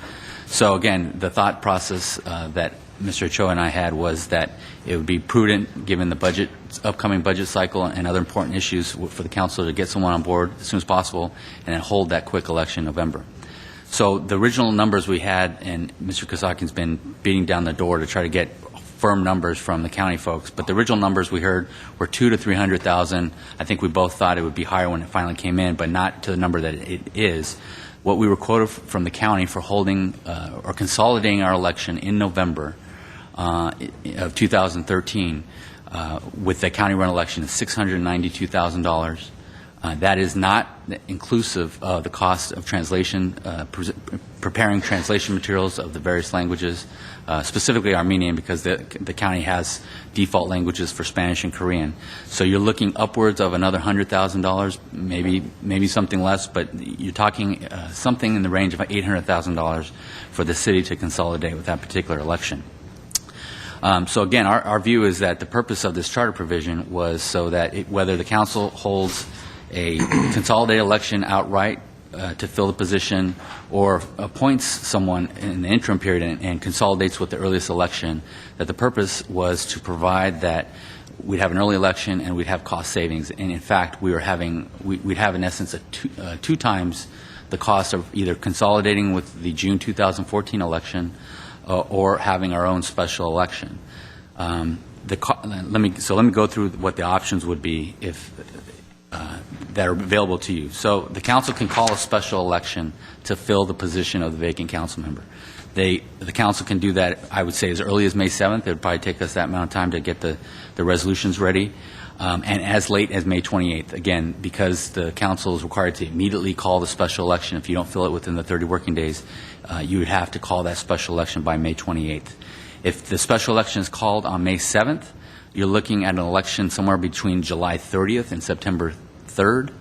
So again, the thought process that Mr. Cho and I had was that it would be prudent, given the upcoming budget cycle and other important issues, for the council to get someone on board as soon as possible and then hold that quick election in November. So the original numbers we had, and Mr. Kazakian's been beating down the door to try to get firm numbers from the county folks, but the original numbers we heard were 200,000 to 300,000. I think we both thought it would be higher when it finally came in, but not to the number that it is. What we were quoted from the county for holding or consolidating our election in November of 2013 with the county-run election is $692,000. That is not inclusive of the cost of translation, preparing translation materials of the various languages, specifically Armenian, because the county has default languages for Spanish and Korean. So you're looking upwards of another $100,000, maybe something less, but you're talking something in the range of $800,000 for the city to consolidate with that particular election. So again, our view is that the purpose of this charter provision was so that whether the council holds a consolidated election outright to fill the position, or appoints someone in the interim period and consolidates with the earliest election, that the purpose was to provide that we'd have an early election and we'd have cost savings. And in fact, we'd have in essence two times the cost of either consolidating with the June 2014 election or having our own special election. Let me go through what the options would be that are available to you. So the council can call a special election to fill the position of the vacant council member. The council can do that, I would say, as early as May 7th. It would probably take us that amount of time to get the resolutions ready. And as late as May 28th, again, because the council is required to immediately call the special election. If you don't fill it within the 30 working days, you would have to call that special election by May 28th. If the special election is called on May 7th, you're looking at an election somewhere between July 30th and September 3rd.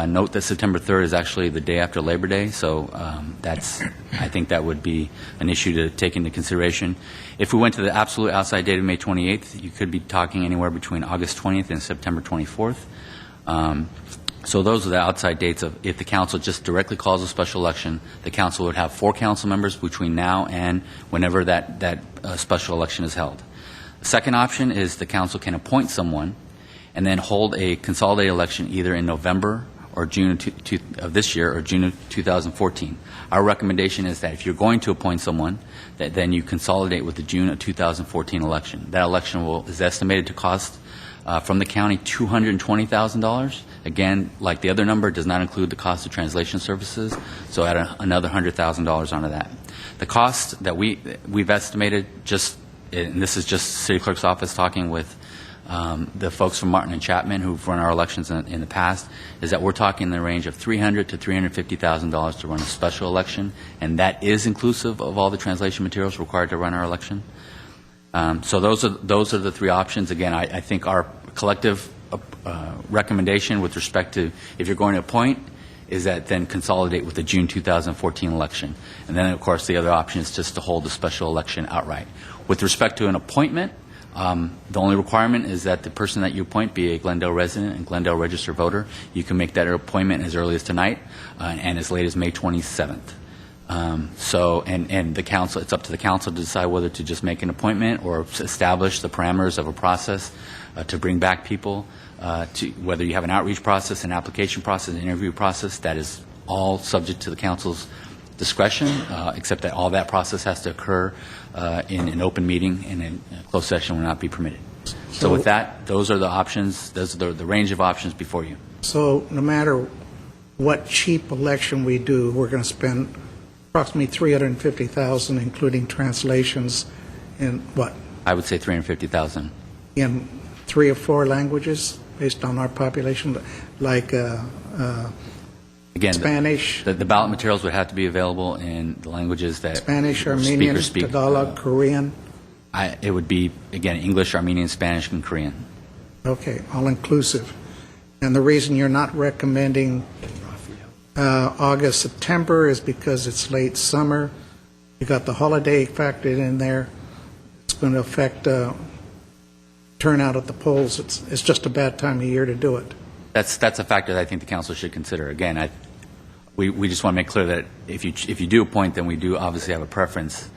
Note that September 3rd is actually the day after Labor Day, so I think that would be an issue to take into consideration. If we went to the absolute outside date of May 28th, you could be talking anywhere between August 20th and September 24th. So those are the outside dates of if the council just directly calls a special election, the council would have 4 council members between now and whenever that special election is held. The second option is the council can appoint someone and then hold a consolidated election either in November or June of this year or June of 2014. Our recommendation is that if you're going to appoint someone, that then you consolidate with the June of 2014 election. That election is estimated to cost from the county $220,000. Again, like the other number, does not include the cost of translation services, so add another $100,000 onto that. The cost that we've estimated, and this is just City Clerk's office talking with the folks from Martin and Chapman who've run our elections in the past, is that we're talking in the range of $300,000 to $350,000 to run a special election, and that is inclusive of all the translation materials required to run our election. So those are the 3 options. Again, I think our collective recommendation with respect to if you're going to appoint is that then consolidate with the June 2014 election. And then, of course, the other option is just to hold the special election outright. With respect to an appointment, the only requirement is that the person that you appoint be a Glendale resident and Glendale registered voter. You can make that appointment as early as tonight and as late as May 27th. And the council, it's up to the council to decide whether to just make an appointment or establish the parameters of a process to bring back people, to whether you have an outreach process, an application process, an interview process. That is all subject to the council's discretion, except that all that process has to occur in an open meeting, and a closed session will not be permitted. So with that, those are the options. Those are the range of options before you. So no matter what cheap election we do, we're going to spend approximately $350,000, including translations, in what? I would say $350,000. In 3 or 4 languages, based on our population, like again, Spanish. The ballot materials would have to be available in the languages that Spanish, Armenian, speakers speak. Tagalog, Korean. It would be, again, English, Armenian, Spanish, and Korean. Okay, all inclusive. And the reason you're not recommending August, September is because it's late summer. You got the holiday factored in there. It's going to affect turnout at the polls. It's just a bad time of year to do it. That's a factor that I think the council should consider. Again, we just want to make clear that if you do appoint, then we do obviously have a preference,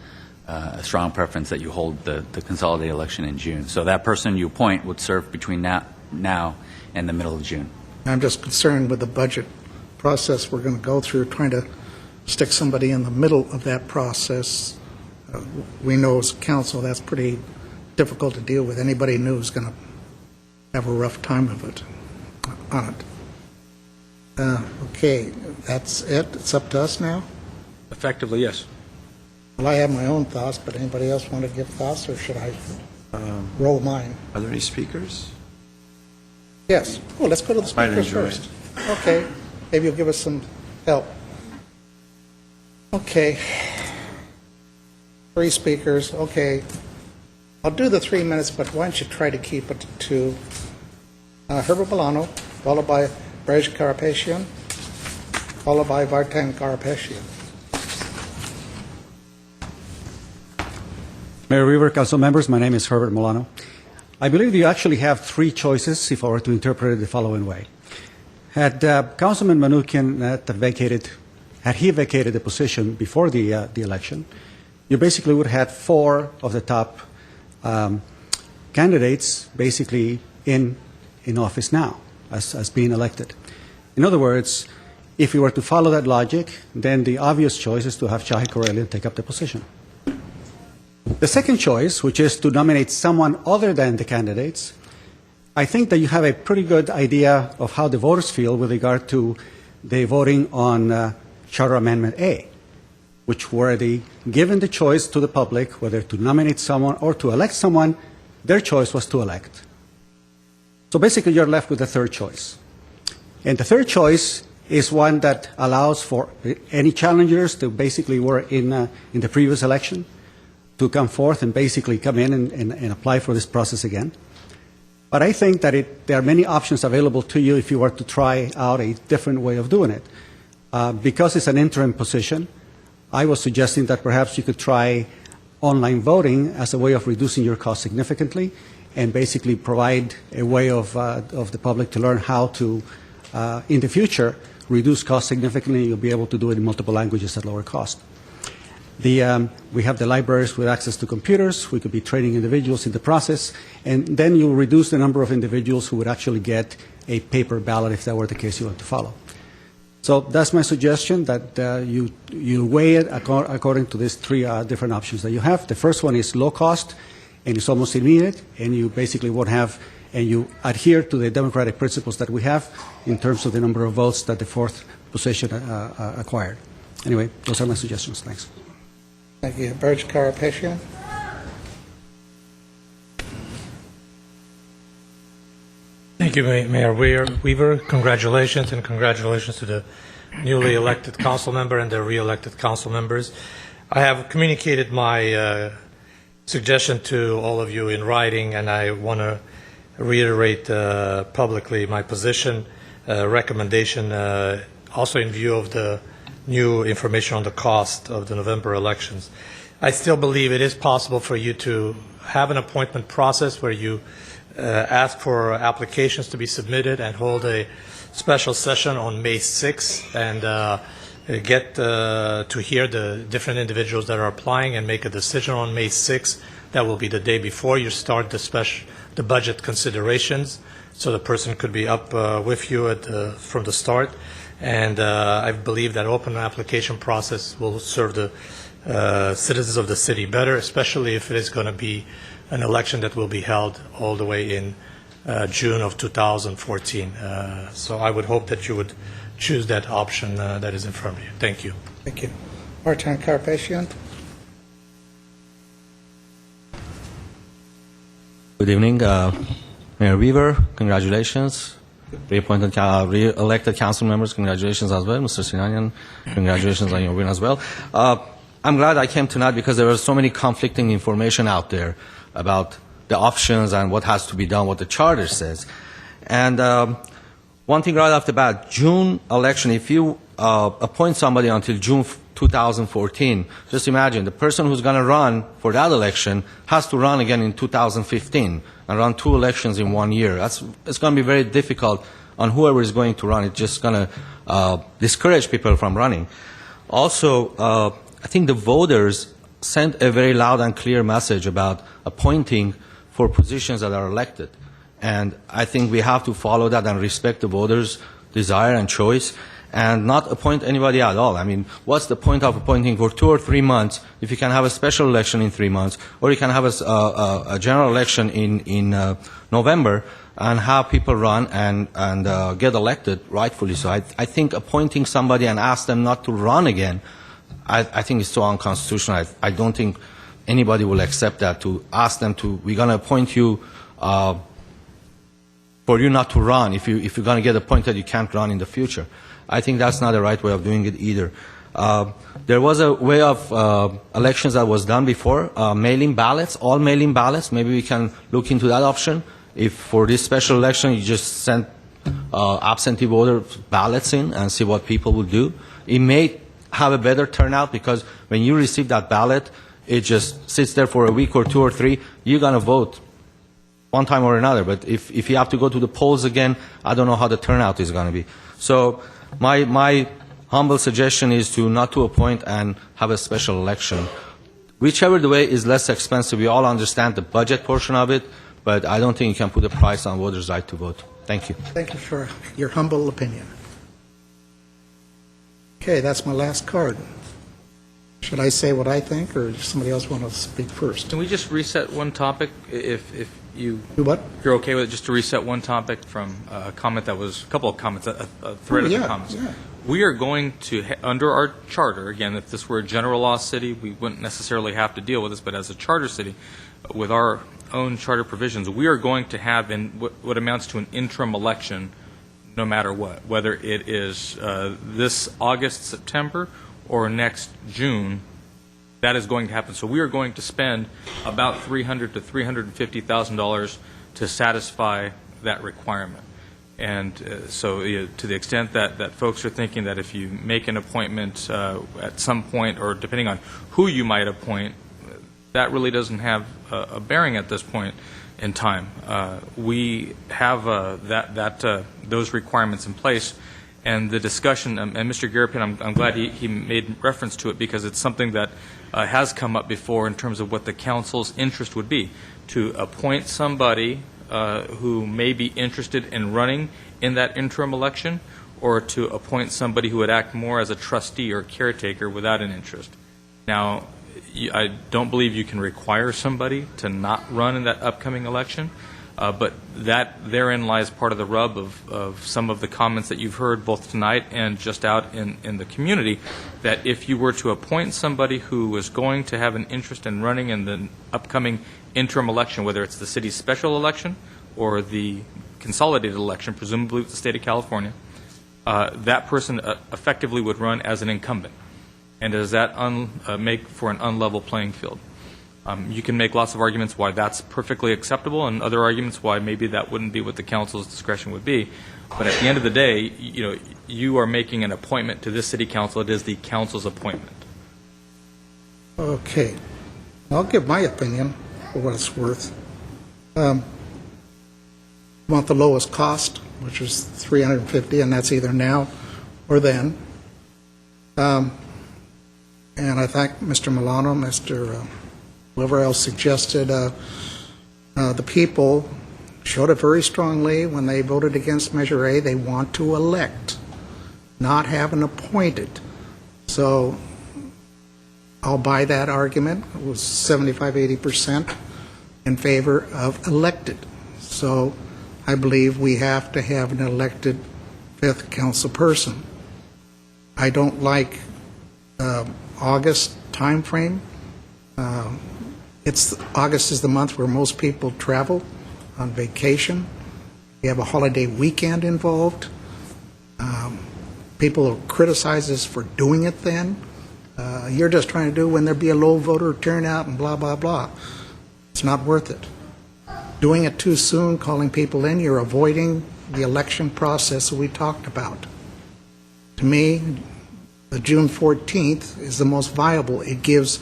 a strong preference that you hold the consolidated election in June. So that person you appoint would serve between now and the middle of June. I'm just concerned with the budget process we're going to go through, trying to stick somebody in the middle of that process. We know as council that's pretty difficult to deal with. Anybody new is going to have a rough time of it on it. Okay, that's it. It's up to us now. Effectively, yes. Well, I have my own thoughts, but anybody else want to give thoughts, or should I roll mine? Are there any speakers? Yes. Oh, let's go to the speakers first. Okay. Maybe you'll give us some help. Okay. 3 speakers. Okay. I'll do the 3 minutes, but why don't you try to keep it to 2. Herbert Milano, followed by Brej Karapetian, followed by Vartan Karapetian. Mayor Weaver, council members, my name is Herbert Milano. I believe you actually have 3 choices if I were to interpret it the following way. Had Councilman Manukian had he vacated the position before the election, you basically would have had 4 of the top candidates basically in office now as being elected. In other words, if you were to follow that logic, then the obvious choice is to have Chahi Corellian take up the position. The second choice, which is to nominate someone other than the candidates, I think that you have a pretty good idea of how the voters feel with regard to the voting on Charter Amendment A, which were given the choice to the public whether to nominate someone or to elect someone. Their choice was to elect. So basically, you're left with the third choice. And the third choice is one that allows for any challengers that basically were in the previous election to come forth and basically come in and apply for this process again. But I think that there are many options available to you if you were to try out a different way of doing it. Because it's an interim position, I was suggesting that perhaps you could try online voting as a way of reducing your cost significantly and basically provide a way of the public to learn how to in the future, reduce costs significantly. You'll be able to do it in multiple languages at lower cost. We have the libraries with access to computers. We could be training individuals in the process, and then you reduce the number of individuals who would actually get a paper ballot if that were the case you want to follow. So that's my suggestion, that you weigh it according to these three different options that you have. The first one is low cost, and it's almost immediate, and you basically won't have, and you adhere to the democratic principles that we have in terms of the number of votes that the fourth position acquired. Anyway, those are my suggestions. Thanks. Thank you. Burge Carapetian? Thank you, Mayor Weaver. Congratulations, and congratulations to the newly elected council member and the re-elected council members. I have communicated my suggestion to all of you in writing, and I want to reiterate publicly my position, recommendation, also in view of the new information on the cost of the November elections. I still believe it is possible for you to have an appointment process where you ask for applications to be submitted and hold a special session on May 6th and get to hear the different individuals that are applying and make a decision on May 6th. That will be the day before you start the budget considerations, so the person could be up with you from the start. And I believe that open application process will serve the citizens of the city better, especially if it is going to be an election that will be held all the way in June of 2014. So I would hope that you would choose that option that is in front of you. Thank you. Thank you. Martin Carapetian? Good evening, Mayor Weaver. Congratulations. Re-elected council members, congratulations as well. Mr. Sinanian, congratulations on your win as well. I'm glad I came tonight because there was so many conflicting information out there about the options and what has to be done, what the charter says. And one thing right off the bat, June election, if you appoint somebody until June 2014, just imagine the person who's going to run for that election has to run again in 2015 and run 2 elections in 1 year. It's going to be very difficult on whoever is going to run. It's just going to discourage people from running. Also, I think the voters sent a very loud and clear message about appointing for positions that are elected. And I think we have to follow that and respect the voters' desire and choice and not appoint anybody at all. I mean, what's the point of appointing for 2 or 3 months if you can have a special election in 3 months, or you can have a general election in November and have people run and get elected rightfully so. I think appointing somebody and ask them not to run again, I think it's so unconstitutional. I don't think anybody will accept that, to ask them to, we're going to appoint you for you not to run. If you're going to get appointed, you can't run in the future. I think that's not the right way of doing it either. There was a way of elections that was done before, mail-in ballots, all mail-in ballots. Maybe we can look into that option. If for this special election you just send absentee voter ballots in and see what people will do, it may have a better turnout, because when you receive that ballot, it just sits there for a week or 2 or 3. You're going to vote one time or another. But if you have to go to the polls again, I don't know how the turnout is going to be. So my humble suggestion is not to appoint and have a special election. Whichever the way is less expensive. We all understand the budget portion of it, but I don't think you can put a price on voters' right to vote. Thank you. Thank you for your humble opinion. Okay, that's my last card. Should I say what I think, or does somebody else want to speak first? Can we just reset one topic, if you... Do what? If you're okay with it, just to reset one topic from a comment that was, a couple of comments, a thread of the comments. Yeah. We are going to, under our charter, again, if this were a general law city, we wouldn't necessarily have to deal with this, but as a charter city, with our own charter provisions, we are going to have in what amounts to an interim election no matter what, whether it is this August, September, or next June. That is going to happen. So we are going to spend about $300,000 to $350,000 to satisfy that requirement. And so to the extent that folks are thinking that if you make an appointment at some point, or depending on who you might appoint, that really doesn't have a bearing at this point. in time. We have those requirements in place, and the discussion, and Mr. Garapin, I'm glad he made reference to it, because it's something that has come up before in terms of what the council's interest would be, to appoint somebody who may be interested in running in that interim election, or to appoint somebody who would act more as a trustee or caretaker without an interest. Now, I don't believe you can require somebody to not run in that upcoming election, but therein lies part of the rub of some of the comments that you've heard both tonight and just out in the community, that if you were to appoint somebody who was going to have an interest in running in the upcoming interim election, whether it's the city's special election or the consolidated election, presumably with the state of California, that person effectively would run as an incumbent. And does that make for an unlevel playing field? You can make lots of arguments why that's perfectly acceptable, and other arguments why maybe that wouldn't be what the council's discretion would be. But at the end of the day, you are making an appointment to this city council. It is the council's appointment. Okay. I'll give my opinion for what it's worth. Want the lowest cost, which is $350, and that's either now or then. And I think Mr. Milano, Mr. whoever else suggested, the people showed it very strongly when they voted against Measure A. They want to elect, not have an appointed. So I'll buy that argument. It was 75-80% in favor of elected. So I believe we have to have an elected fifth council person. I don't like August time frame. August is the month where most people travel on vacation. You have a holiday weekend involved. People criticize us for doing it then. You're just trying to do when there be a low voter turnout and blah, blah, blah. It's not worth it. Doing it too soon, calling people in, you're avoiding the election process that we talked about. To me, the June 14th is the most viable. It gives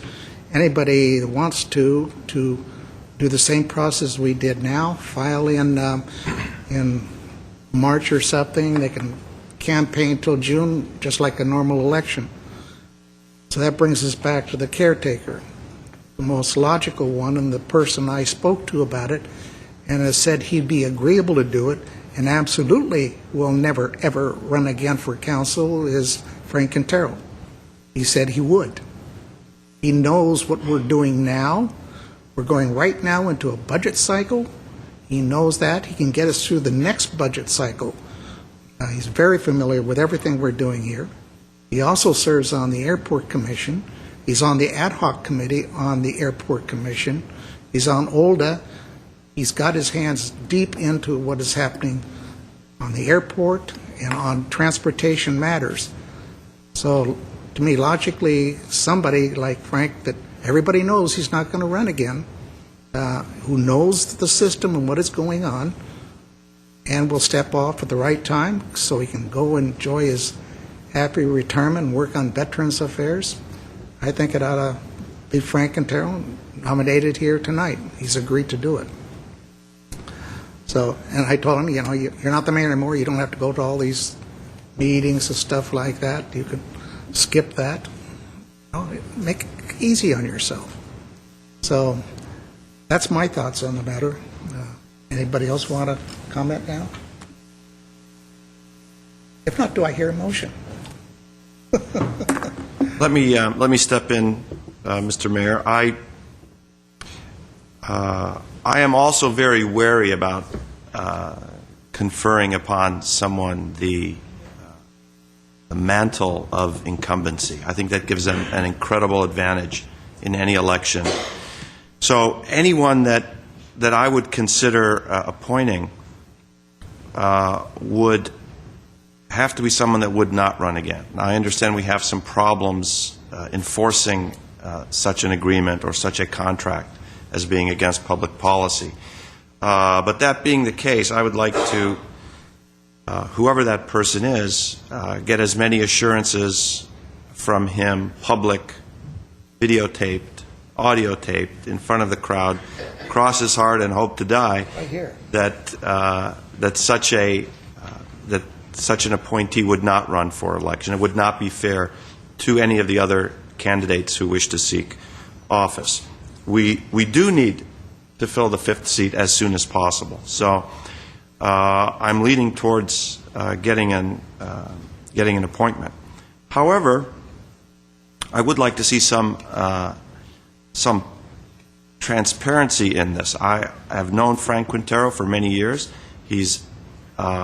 anybody that wants to do the same process we did now, file in March or something. They can campaign till June, just like a normal election. So that brings us back to the caretaker. The most logical one, and the person I spoke to about it, and has said he'd be agreeable to do it, and absolutely will never, ever run again for council, is Frank Quintero. He said he would. He knows what we're doing now. We're going right now into a budget cycle. He knows that. He can get us through the next budget cycle. He's very familiar with everything we're doing here. He also serves on the Airport Commission. He's on the ad hoc committee on the Airport Commission. He's on OLDA. He's got his hands deep into what is happening on the airport and on transportation matters. So, to me, logically, somebody like Frank, that everybody knows he's not going to run again, who knows the system and what is going on, and will step off at the right time so he can go enjoy his happy retirement and work on veterans affairs. I think it ought to be Frank Quintero nominated here tonight. He's agreed to do it. So, and I told him, you're not the mayor anymore. You don't have to go to all these meetings and stuff like that. You could skip that. Make it easy on yourself. So, that's my thoughts on the matter. Anybody else want to comment now? If not, do I hear a motion? Let me step in, Mr. Mayor. I am also very wary about conferring upon someone the mantle of incumbency. I think that gives them an incredible advantage in any election. So anyone that I would consider appointing would have to be someone that would not run again. Now, I understand we have some problems enforcing such an agreement or such a contract as being against public policy. But that being the case, I would like to, whoever that person is, get as many assurances from him, public, videotaped, audio taped in front of the crowd, cross his heart and hope to die, that such an appointee would not run for election. It would not be fair to any of the other candidates who wish to seek office. We do need to fill the 5th seat as soon as possible. So I'm leaning towards getting an appointment. However, I would like to see some transparency in this. I have known Frank Quintero for many years. He's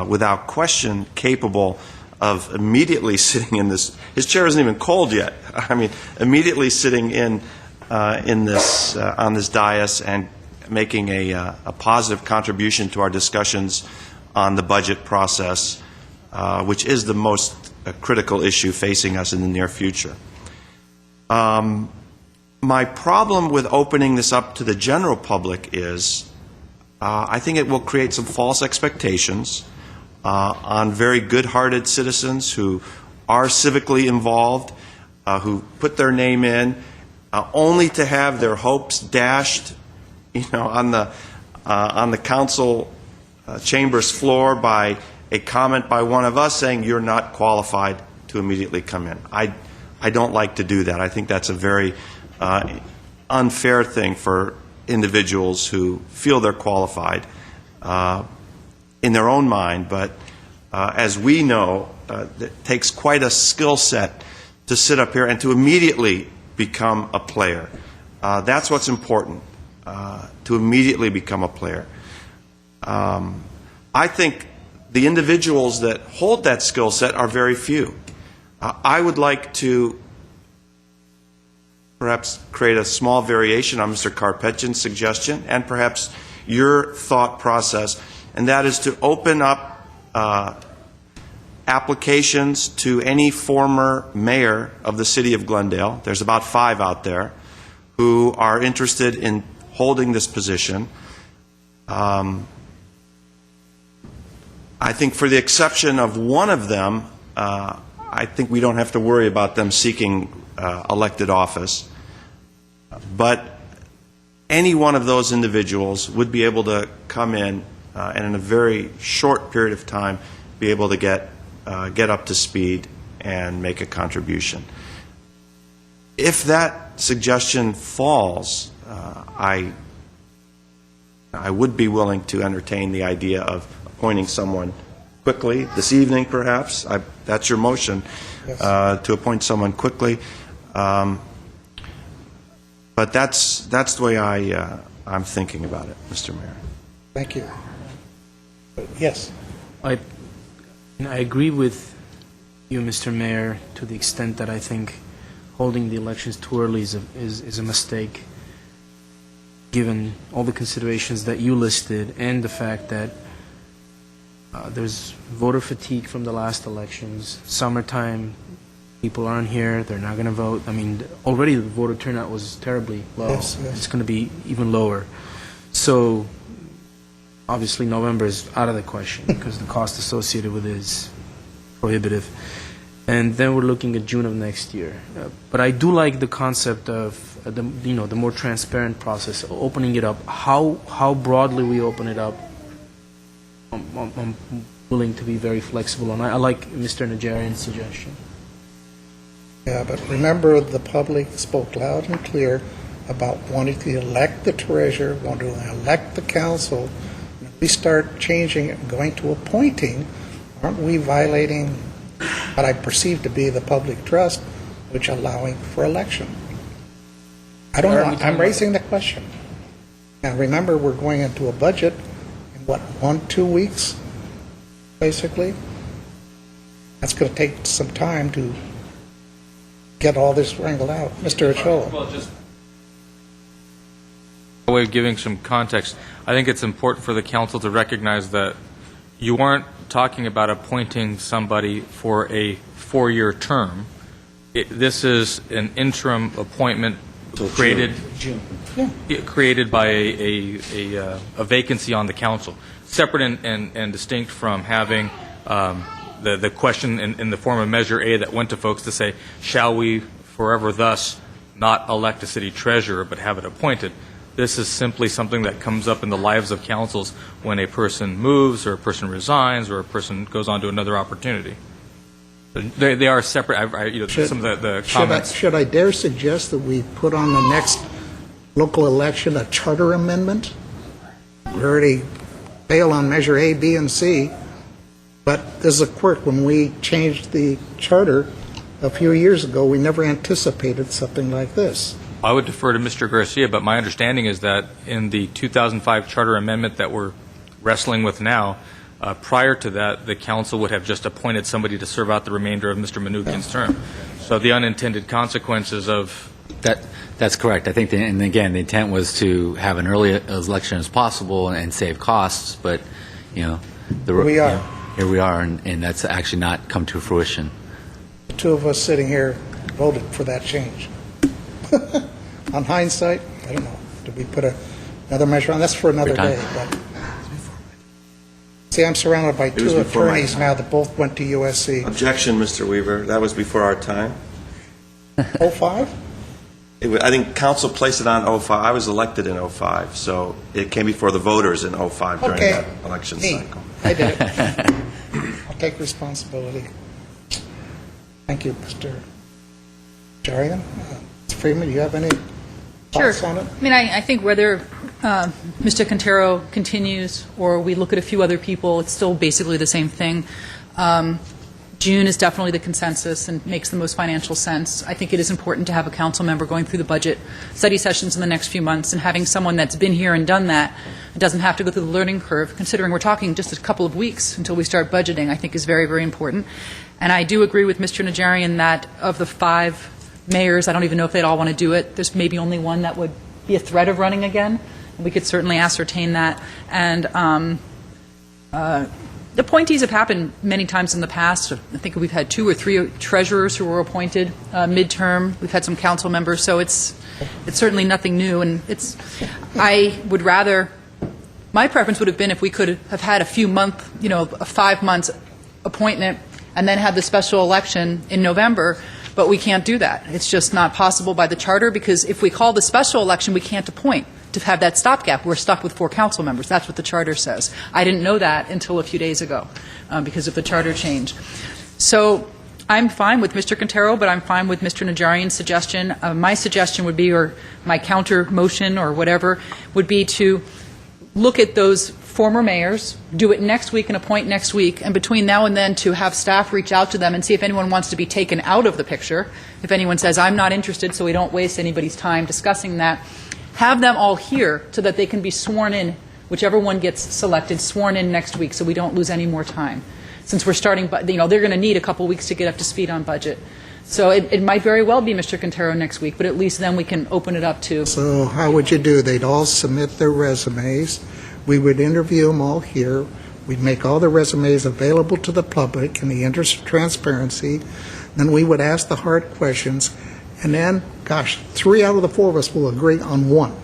without question capable of immediately sitting in this. His chair isn't even cold yet. I mean, immediately sitting in this on this dais and making a positive contribution to our discussions on the budget process, which is the most critical issue facing us in the near future. My problem with opening this up to the general public is I think it will create some false expectations on very good-hearted citizens who are civically involved, who put their name in, only to have their hopes dashed, on the council chamber's floor by a comment by one of us saying you're not qualified to immediately come in. I don't like to do that. I think that's a very unfair thing for individuals who feel they're qualified in their own mind, but as we know, it takes quite a skill set to sit up here and to immediately become a player. That's what's important, to immediately become a player. I think the individuals that hold that skill set are very few. I would like to perhaps create a small variation on Mr. Karpetjan's suggestion and perhaps your thought process, and that is to open up applications to any former mayor of the city of Glendale. There's about 5 out there who are interested in holding this position. I think for the exception of one of them, I think we don't have to worry about them seeking elected office. But any one of those individuals would be able to come in and in a very short period of time be able to get up to speed and make a contribution. If that suggestion falls, I would be willing to entertain the idea of appointing someone quickly, this evening perhaps. That's your motion, yes. To appoint someone quickly. But that's the way I'm thinking about it, Mr. Mayor. Thank you. Yes. I agree with you, Mr. Mayor, to the extent that I think holding the elections too early is a mistake, given all the considerations that you listed and the fact that there's voter fatigue from the last elections. Summertime, people aren't here, they're not going to vote. I mean, already the voter turnout was terribly low. Yes. It's going to be even lower. So obviously November is out of the question because the cost associated with it is prohibitive. And then we're looking at June of next year. But I do like the concept of the more transparent process, opening it up. How broadly we open it up, I'm willing to be very flexible on. I like Mr. Najarian's suggestion. Yeah, but remember, the public spoke loud and clear about wanting to elect the treasurer, wanting to elect the council. If we start changing it and going to appointing, aren't we violating what I perceive to be the public trust, which allowing for election? I don't know. I'm raising the question. And remember, we're going into a budget in, 1-2 weeks, basically? That's going to take some time to get all this wrangled out. Mr. Ochoa. Well, just a way of giving some context, I think it's important for the council to recognize that you aren't talking about appointing somebody for a 4-year term. This is an interim appointment created by a vacancy on the council, separate and distinct from having the question in the form of Measure A that went to folks to say, shall we forever thus not elect a city treasurer, but have it appointed. This is simply something that comes up in the lives of councils when a person moves, or a person resigns, or a person goes on to another opportunity. They are separate. Some of the comments. Should I dare suggest that we put on the next local election a charter amendment? We already failed on Measure A, B, and C, but there's a quirk. When we changed the charter a few years ago, we never anticipated something like this. I would defer to Mr. Garcia, but my understanding is that in the 2005 charter amendment that we're wrestling with now, prior to that, the council would have just appointed somebody to serve out the remainder of Mr. Mnuchin's term. So the unintended consequences of That's correct. I think, and again, the intent was to have an early election as possible and save costs, but, here we are, and that's actually not come to fruition. The two of us sitting here voted for that change. On hindsight, I don't know. Did we put another measure on? That's for another day. But see, I'm surrounded by two attorneys now that both went to USC. Objection, Mr. Weaver. That was before our time. 05? I think council placed it on 05. I was elected in 05, so it came before the voters in 05 during that election cycle. I did it. I'll take responsibility. Thank you, Mr. Jarian. Mr. Freeman, do you have any thoughts on it? I mean, I think whether Mr. Quintero continues or we look at a few other people, it's still basically the same thing. June is definitely the consensus and makes the most financial sense. I think it is important to have a council member going through the budget study sessions in the next few months and having someone that's been here and done that and doesn't have to go through the learning curve, considering we're talking just a couple of weeks until we start budgeting, I think is very, very important. And I do agree with Mr. Najarian that of the 5 mayors, I don't even know if they'd all want to do it. There's maybe only one that would be a threat of running again. We could certainly ascertain that. And appointees have happened many times in the past. I think we've had 2 or 3 treasurers who were appointed midterm. We've had some council members, so it's certainly nothing new. And I would rather, my preference would have been if we could have had a 5 months appointment and then had the special election in November. But we can't do that. It's just not possible by the charter, because if we call the special election, we can't appoint to have that stopgap. We're stuck with 4 council members. That's what the charter says. I didn't know that until a few days ago because of the charter change. So I'm fine with Mr. Quintero, but I'm fine with Mr. Najarian's suggestion. My suggestion would be, or my counter motion or whatever, would be to look at those former mayors, do it next week and appoint next week, and between now and then to have staff reach out to them and see if anyone wants to be taken out of the picture. If anyone says, I'm not interested, so we don't waste anybody's time discussing that, have them all here so that they can be sworn in, whichever one gets selected, sworn in next week so we don't lose any more time. Since we're starting, they're going to need a couple weeks to get up to speed on budget. So it might very well be Mr. Quintero next week, but at least then we can open it up to. So how would you do? They'd all submit their resumes. We would interview them all here. We'd make all the resumes available to the public in the interest of transparency. Then we would ask the hard questions. And then, 3 out of the 4 of us will agree on 1.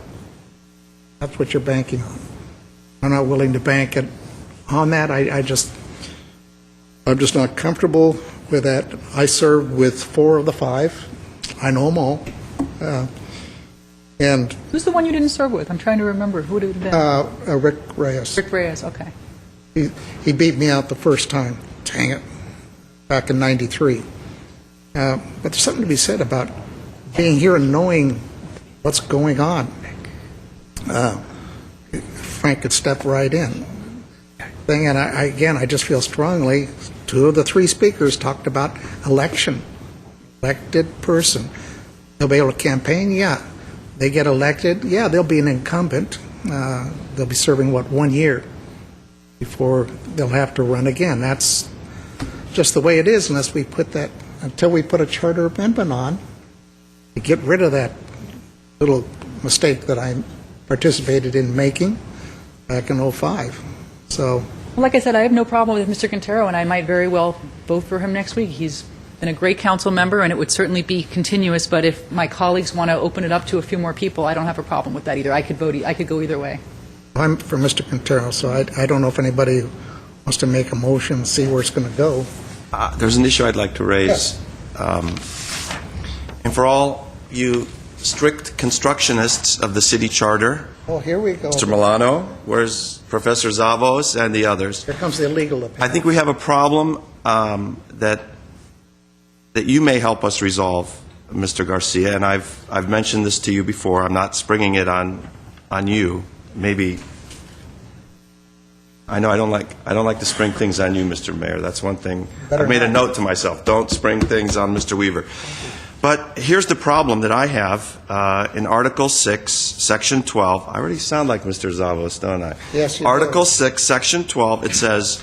That's what you're banking on. I'm not willing to bank it on that. I'm just not comfortable with that. I served with 4 of the 5. I know them all. And who's the one you didn't serve with? I'm trying to remember. Who would it have been? Rick Reyes. Rick Reyes, okay. He beat me out the first time. Dang it. Back in '93. But there's something to be said about being here and knowing what's going on. Frank could step right in. And I just feel strongly, 2 of the 3 speakers talked about election. Elected person. They'll be able to campaign? Yeah. They get elected? Yeah, they'll be an incumbent. They'll be serving, 1 year before they'll have to run again. That's just the way it is until we put a charter amendment on to get rid of that little mistake that I participated in making back in 05. So, like I said, I have no problem with Mr. Quintero, and I might very well vote for him next week. He's been a great council member, and it would certainly be continuous, but if my colleagues want to open it up to a few more people, I don't have a problem with that either. I could go either way. I'm for Mr. Quintero, so I don't know if anybody wants to make a motion and see where it's going to go. There's an issue I'd like to raise. Yes. And for all you strict constructionists of the city charter. Oh, here we go. Mr. Milano, where's Professor Zavos and the others? Here comes the legal opinion. I think we have a problem that you may help us resolve, Mr. Garcia, and I've mentioned this to you before. I'm not springing it on you. Maybe I know I don't like to spring things on you, Mr. Mayor. That's one thing. I've made a note to myself. Don't spring things on Mr. Weaver. But here's the problem that I have in Article 6, Section 12. I already sound like Mr. Zavos, don't I? Yes, you Article do. 6, Section 12, it says,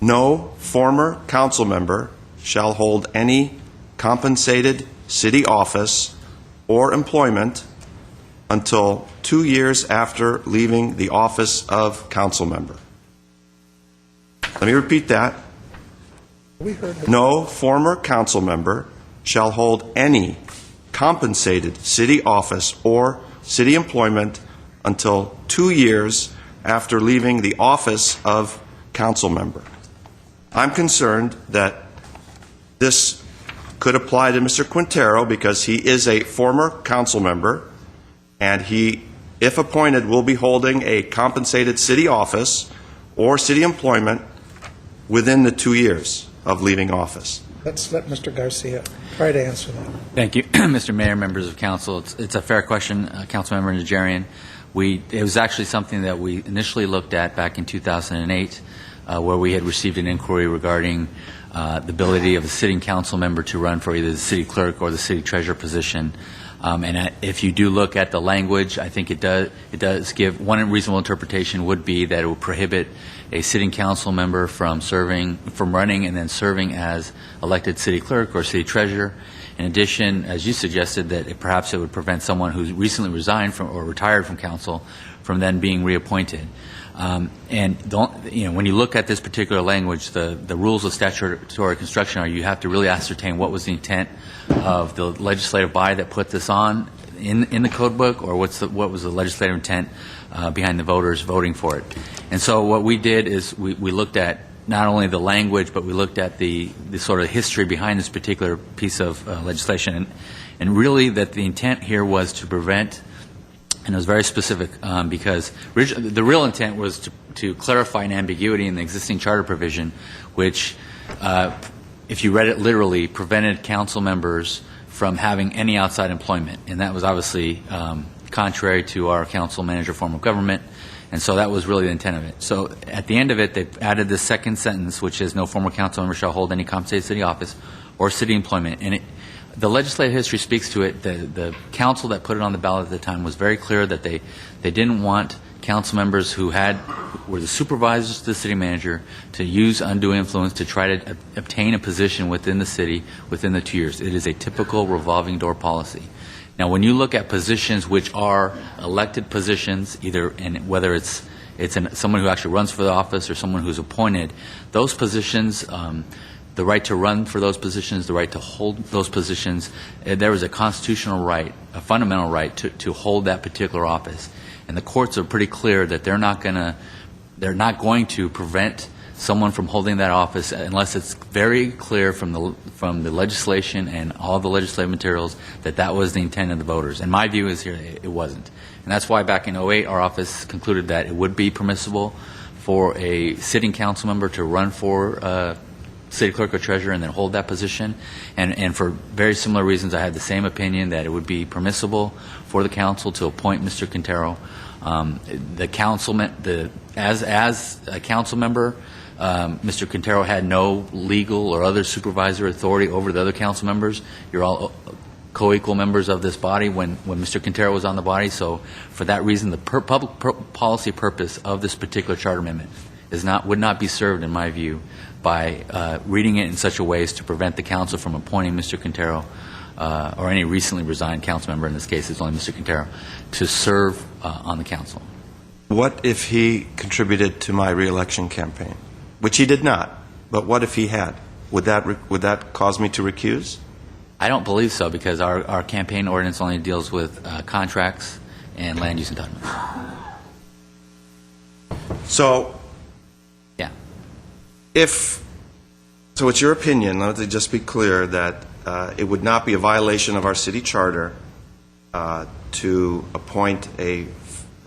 no former council member shall hold any compensated city office or employment until 2 years after leaving the office of council member. Let me repeat that. We heard it. No former council member shall hold any compensated city office or city employment until 2 years after leaving the office of council member. I'm concerned that this could apply to Mr. Quintero because he is a former council member, and he, if appointed, will be holding a compensated city office or city employment within the 2 years of leaving office. Let's let Mr. Garcia try to answer that. Thank you, Mr. Mayor, members of council. It's a fair question, Councilmember Najarian. It was actually something that we initially looked at back in 2008, where we had received an inquiry regarding the ability of a sitting council member to run for either the city clerk or the city treasurer position. And if you do look at the language, I think it does give one reasonable interpretation would be that it would prohibit a sitting council member from running and then serving as elected city clerk or city treasurer. In addition, as you suggested, that perhaps it would prevent someone who's recently resigned from or retired from council from then being reappointed. When you look at this particular language, the rules of statutory construction are you have to really ascertain what was the intent of the legislative body that put this on in the code book, or what was the legislative intent behind the voters voting for it. And so what we did is we looked at not only the language, but we looked at the sort of history behind this particular piece of legislation, and really that the intent here was to prevent. And it was very specific because the real intent was to clarify an ambiguity in the existing charter provision, which, if you read it literally, prevented council members from having any outside employment. And that was obviously contrary to our council manager form of government. And so that was really the intent of it. So at the end of it, they added this second sentence, which is no former council member shall hold any compensated city office or city employment. And the legislative history speaks to it. The council that put it on the ballot at the time was very clear that they didn't want council members who were the supervisors to the city manager to use undue influence to try to obtain a position within the city within the 2 years. It is a typical revolving door policy. Now, when you look at positions which are elected positions, whether it's someone who actually runs for the office or someone who's appointed, those positions. The right to run for those positions, the right to hold those positions, there is a constitutional right, a fundamental right to hold that particular office. And the courts are pretty clear that they're not going to prevent someone from holding that office unless it's very clear from the legislation and all the legislative materials that was the intent of the voters. And my view is here it wasn't. And that's why back in 2008 our office concluded that it would be permissible for a sitting council member to run for city clerk or treasurer and then hold that position. And for very similar reasons, I had the same opinion that it would be permissible for the council to appoint Mr. Quintero. As a council member, Mr. Quintero had no legal or other supervisory authority over the other council members. You're all co-equal members of this body when Mr. Quintero was on the body. So for that reason, the public policy purpose of this particular charter amendment would not be served, in my view, by reading it in such a way as to prevent the council from appointing Mr. Quintero or any recently resigned council member, in this case it's only Mr. Quintero, to serve on the council. What if he contributed to my reelection campaign? Which he did not, but what if he had? Would that cause me to recuse? I don't believe so, because our campaign ordinance only deals with contracts and land use entitlements. So, yeah. So it's your opinion, let me just be clear, that it would not be a violation of our city charter to appoint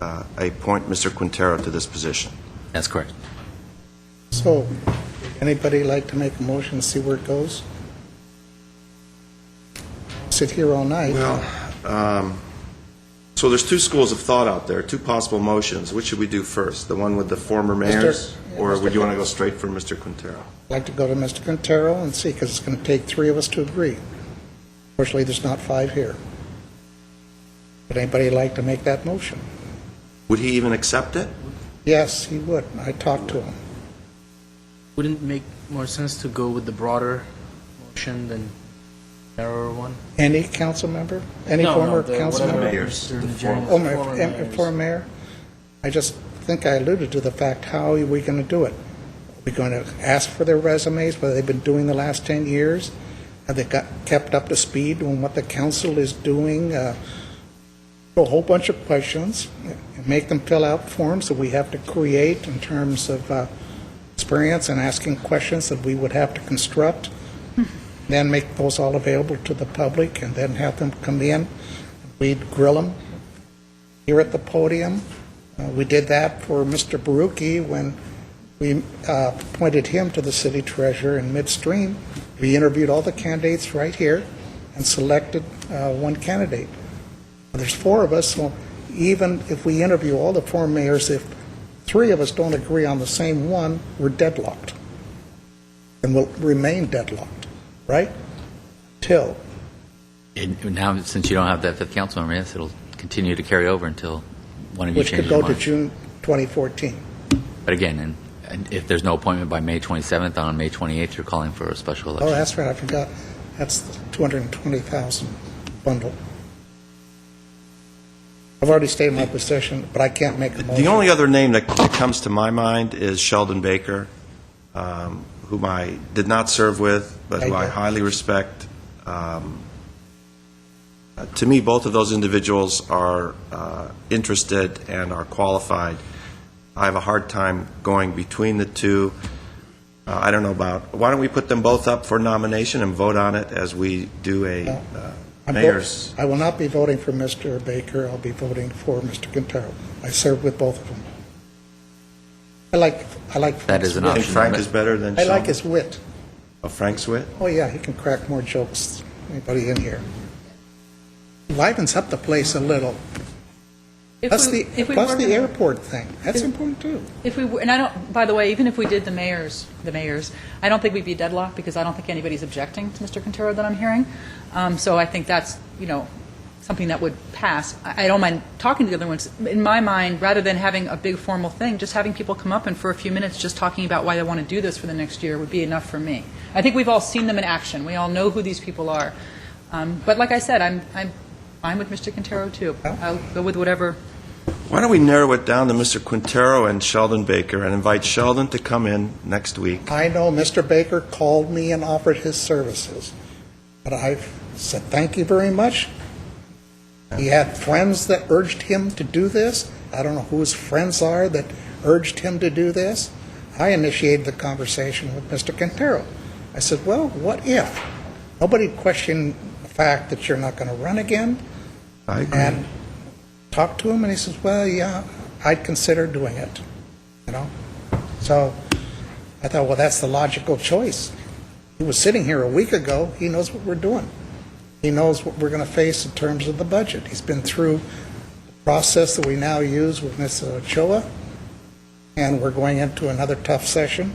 Mr. Quintero to this position. That's correct. So, anybody like to make a motion, see where it goes? Sit here all night. Well, so there's two schools of thought out there, two possible motions. Which should we do first? The one with the former mayors? Or would you want to go straight for Mr. Quintero? I'd like to go to Mr. Quintero and see, because it's going to take 3 of us to agree. Fortunately, there's not 5 here. Would anybody like to make that motion? Would he even accept it? Yes, he would. I talked to him. Wouldn't it make more sense to go with the broader motion than narrower one? Any council member? Any former council member? Former mayor? I just think I alluded to the fact, how are we going to do it? Are we going to ask for their resumes, what they've been doing the last 10 years? Have they kept up to speed on what the council is doing? A whole bunch of questions, and make them fill out forms that we have to create in terms of experience and asking questions that we would have to construct, then make those all available to the public, and then have them come in. We'd grill them here at the podium. We did that for Mr. Baruki when we appointed him to the city treasurer in midstream. We interviewed all the candidates right here and selected one candidate. There's 4 of us, so even if we interview all the 4 mayors, if 3 of us don't agree on the same one, we're deadlocked. And we'll remain deadlocked, right? Till. Now, since you don't have that 5th council member, yes, it'll continue to carry over until one of you Which changes could your go to mind. June 2014. But again, and if there's no appointment by May 27th, on May 28th, you're calling for a special election. Oh, that's right, I forgot. That's the 220,000 bundle. I've already stated my position, but I can't make a motion. The only other name that comes to my mind is Sheldon Baker, whom I did not serve with, but who I highly respect. To me, both of those individuals are interested and are qualified. I have a hard time going between the two. I don't know about, why don't we put them both up for nomination and vote on it as we do a mayor's? I will not be voting for Mr. Baker. I'll be voting for Mr. Quintero. I served with both of them. I like That is an Frank's option. wit. And Frank is better than I Sheldon? like his wit. Oh, Frank's wit? Oh, yeah, he can crack more jokes than anybody in here. Livens up the place a little. Plus the airport thing. That's important, too. If we were, and I don't, by the way, even if we did the mayors, I don't think we'd be deadlocked, because I don't think anybody's objecting to Mr. Quintero that I'm hearing. So I think that's, something that would pass. I don't mind talking to the other ones. In my mind, rather than having a big formal thing, just having people come up and for a few minutes just talking about why they want to do this for the next year would be enough for me. I think we've all seen them in action. We all know who these people are. But like I said, I'm fine with Mr. Quintero, too. I'll go with whatever. Why don't we narrow it down to Mr. Quintero and Sheldon Baker and invite Sheldon to come in next week? I know Mr. Baker called me and offered his services, but I've said thank you very much. He had friends that urged him to do this. I don't know who his friends are that urged him to do this. I initiated the conversation with Mr. Quintero. I said, well, what if? Nobody questioned the fact that you're not going to run again. I agree. And talked to him, and he says, well, yeah, I'd consider doing it. So I thought, well, that's the logical choice. He was sitting here a week ago. He knows what we're doing. He knows what we're going to face in terms of the budget. He's been through the process that we now use with Ms. Ochoa, and we're going into another tough session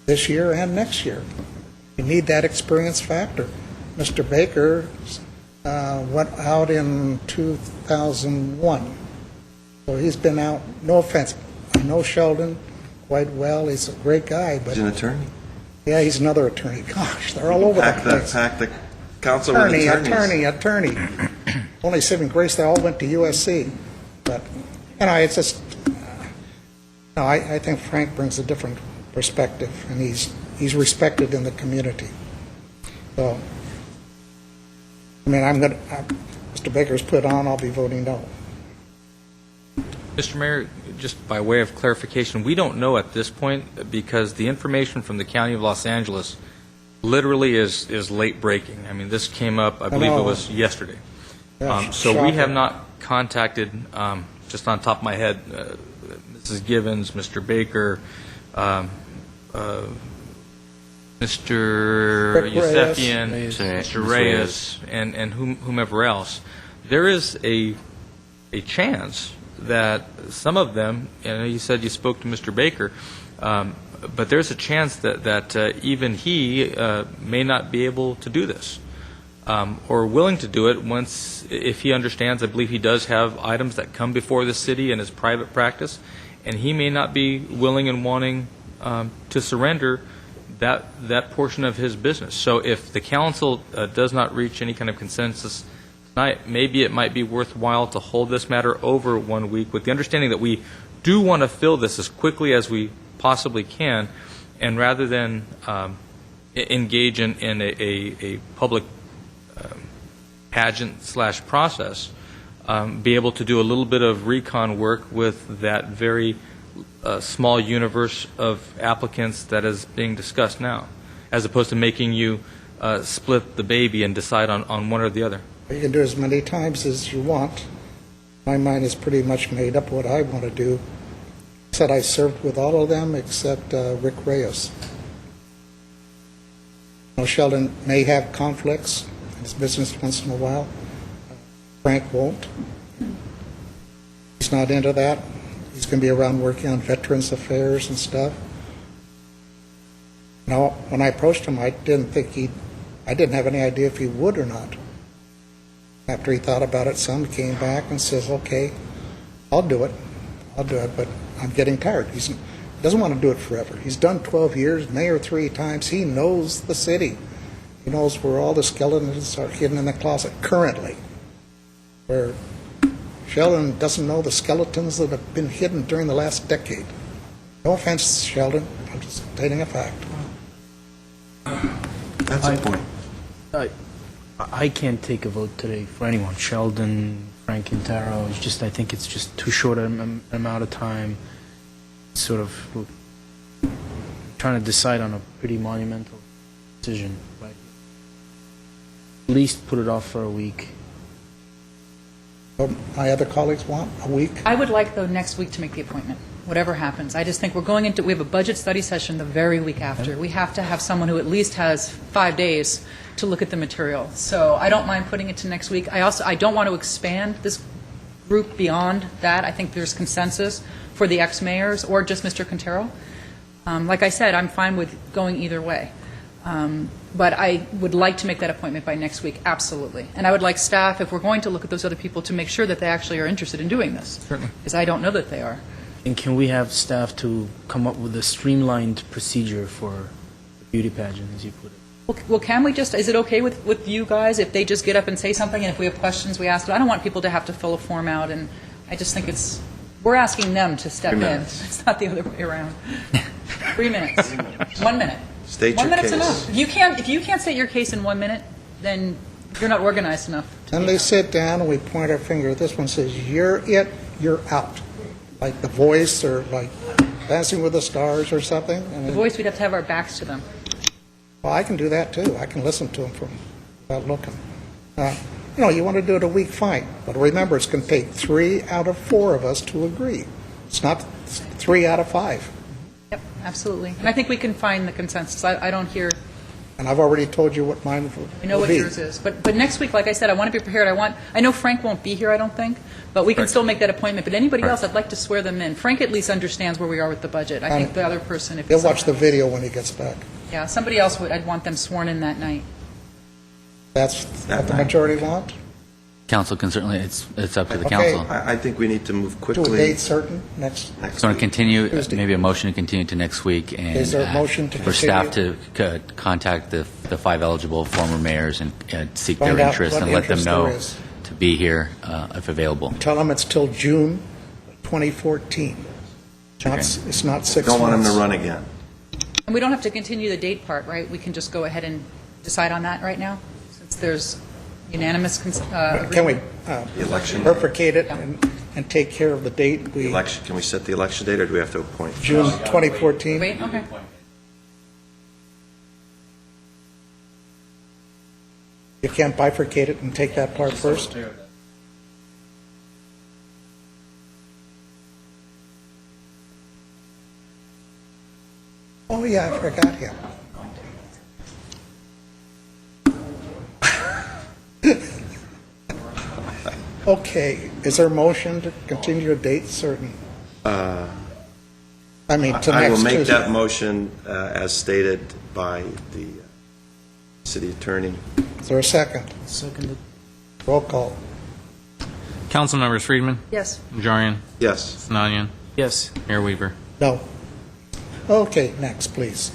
this year and next year. You need that experience factor. Mr. Baker went out in 2001, so he's been out. No offense, I know Sheldon quite well. He's a great guy, but He's an attorney. yeah, he's another attorney. Gosh, they're all over the place. Pack the council with attorneys. Attorney. Only saving grace, they all went to USC. But, it's just, no, I think Frank brings a different perspective, and he's respected in the community. So, Mr. Baker's put on, I'll be voting no. Mr. Mayor, just by way of clarification, we don't know at this point, because the information from the County of Los Angeles literally is late breaking. I mean, this came up, I believe it was yesterday. Yeah, So we shocking. have not contacted, just on top of my head, Mrs. Givens, Mr. Baker, Mr. Rick Yusefian, Reyes. Mr. Reyes, and whomever else. There is a chance that some of them, and you said you spoke to Mr. Baker, but there's a chance that even he may not be able to do this, or willing to do it once, if he understands. I believe he does have items that come before the city in his private practice, and he may not be willing and wanting to surrender that portion of his business. So if the council does not reach any kind of consensus tonight, maybe it might be worthwhile to hold this matter over 1 week with the understanding that we do want to fill this as quickly as we possibly can, and rather than engage in a public pageant/process, be able to do a little bit of recon work with that very small universe of applicants that is being discussed now, as opposed to making you split the baby and decide on one or the other. You can do as many times as you want. My mind is pretty much made up what I want to do. Said I served with all of them except Rick Reyes. Now, Sheldon may have conflicts in his business once in a while. Frank won't. He's not into that. He's going to be around working on Veterans Affairs and stuff. Now, when I approached him, I didn't have any idea if he would or not. After he thought about it some, he came back and says, okay, I'll do it, but I'm getting tired. He doesn't want to do it forever. He's done 12 years, mayor 3 times. He knows the city. He knows where all the skeletons are hidden in the closet currently, where Sheldon doesn't know the skeletons that have been hidden during the last decade. No offense, Sheldon. I'm just stating a fact. That's a point. I can't take a vote today for anyone. Sheldon, Frank Quintero. It's just, I think it's just too short an amount of time. Sort of trying to decide on a pretty monumental decision. Right? At least put it off for a week. What my other colleagues want, a week. I would like, though, next week to make the appointment, whatever happens. I just think we have a budget study session the very week after. We have to have someone who at least has 5 days to look at the material. So I don't mind putting it to next week. I don't want to expand this group beyond that. I think there's consensus for the ex-mayors or just Mr. Quintero. Like I said, I'm fine with going either way. But I would like to make that appointment by next week, absolutely. And I would like staff, if we're going to look at those other people, to make sure that they actually are interested in doing this. Certainly. Because I don't know that they are. And can we have staff to come up with a streamlined procedure for the beauty pageant, as you put it? Well, can we just, is it okay with you guys if they just get up and say something, and if we have questions, we ask them? I don't want people to have to fill a form out, and I just think we're asking them to step in. It's not the other way around. 3 minutes. 1 minute. State 1 your minute's case. enough. If you can't state your case in 1 minute, then you're not organized enough. Then they sit down and we point our finger. This one says, you're it, you're out. Like The Voice or like Dancing with the Stars or something. I The mean, Voice, we'd have to have our backs to them. well, I can do that too. I can listen to them without looking. You want to do it a week, fine. But remember, it's going to take 3 out of 4 of us to agree. It's not 3 out of 5. Yep, absolutely. And I think we can find the consensus. I don't hear, And I've already told you what mine will be. we know what yours is. But next week, like I said, I want to be prepared. I know Frank won't be here, I don't think, but we can still make that appointment. But anybody else, I'd like to swear them in. Frank at least understands where we are with the budget. I think the other person, if He'll watch the video when he gets back. Yeah, somebody else I'd want them sworn in that night. That's what the majority want? Council can certainly, it's up to the Okay. council. I think we need to move To quickly. a date certain, next So I'm going to continue, Tuesday. maybe a motion to continue to next week, and Is there a motion to for staff continue? to contact the 5 eligible former mayors and seek Find their out interest what and let them interest know there is. to be here if available. Tell them it's till June 2014. It's not 6 months. Don't want him to run again. And we don't have to continue the date part, right? We can just go ahead and decide on that right now, since there's unanimous Can we The election. bifurcate it and take care of the date? The election, can we set the election date, or do we have to appoint? June 2014? Wait, okay. You can't bifurcate it and take that part first? Oh, yeah, I forgot him. Okay, is there a motion to continue a date certain? I mean, to I will next make Tuesday. that motion as stated by the city attorney. Is there a second? Seconded. Roll call. Council members: Friedman, Yes. Najarian, Yes. Sinanian, Yes. Mayor Weaver. No. Okay, next, please.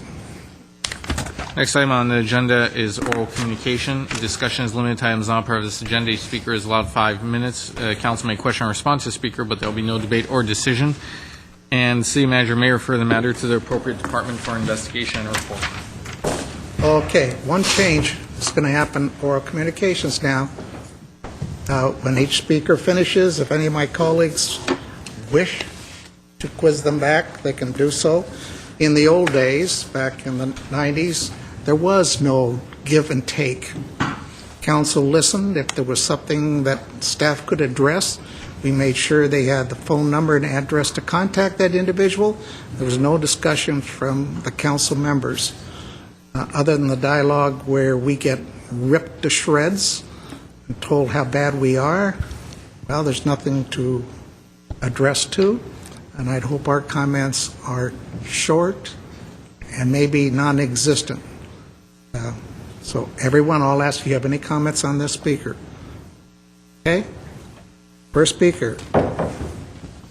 Next item on the agenda is oral communication. Discussion is limited to items not part of this agenda. Each speaker is allowed 5 minutes. Council may question or respond to the speaker, but there will be no debate or decision. And the city manager may refer the matter to the appropriate department for investigation and report. Okay, one change is going to happen oral communications now. When each speaker finishes, if any of my colleagues wish to quiz them back, they can do so. In the old days, back in the 90s, there was no give and take. Council listened. If there was something that staff could address, we made sure they had the phone number and address to contact that individual. There was no discussion from the council members, other than the dialogue where we get ripped to shreds and told how bad we are. Well, there's nothing to address to, and I'd hope our comments are short and maybe non-existent. So everyone, I'll ask if you have any comments on this speaker. Okay? First speaker,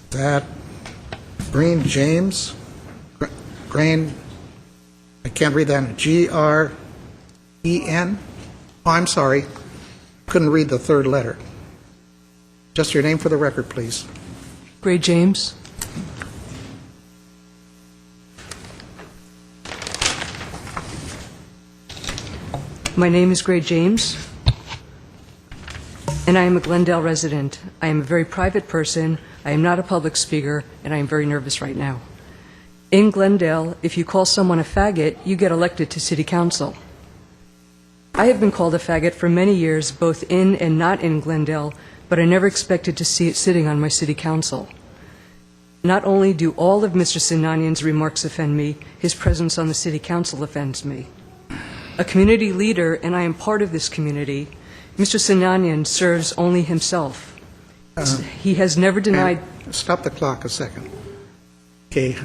that Green James, Green, I can't read that, G-R-E-N? Oh, I'm sorry, couldn't read the third letter. Just your name for the record, please. Gray James. My name is Gray James, and I am a Glendale resident. I am a very private person. I am not a public speaker, and I am very nervous right now. In Glendale, if you call someone a faggot, you get elected to city council. I have been called a faggot for many years, both in and not in Glendale, but I never expected to see it sitting on my city council. Not only do all of Mr. Sinanian's remarks offend me, his presence on the city council offends me. A community leader, and I am part of this community, Mr. Sinanian serves only himself. He has never denied... Stop the clock a second. Okay,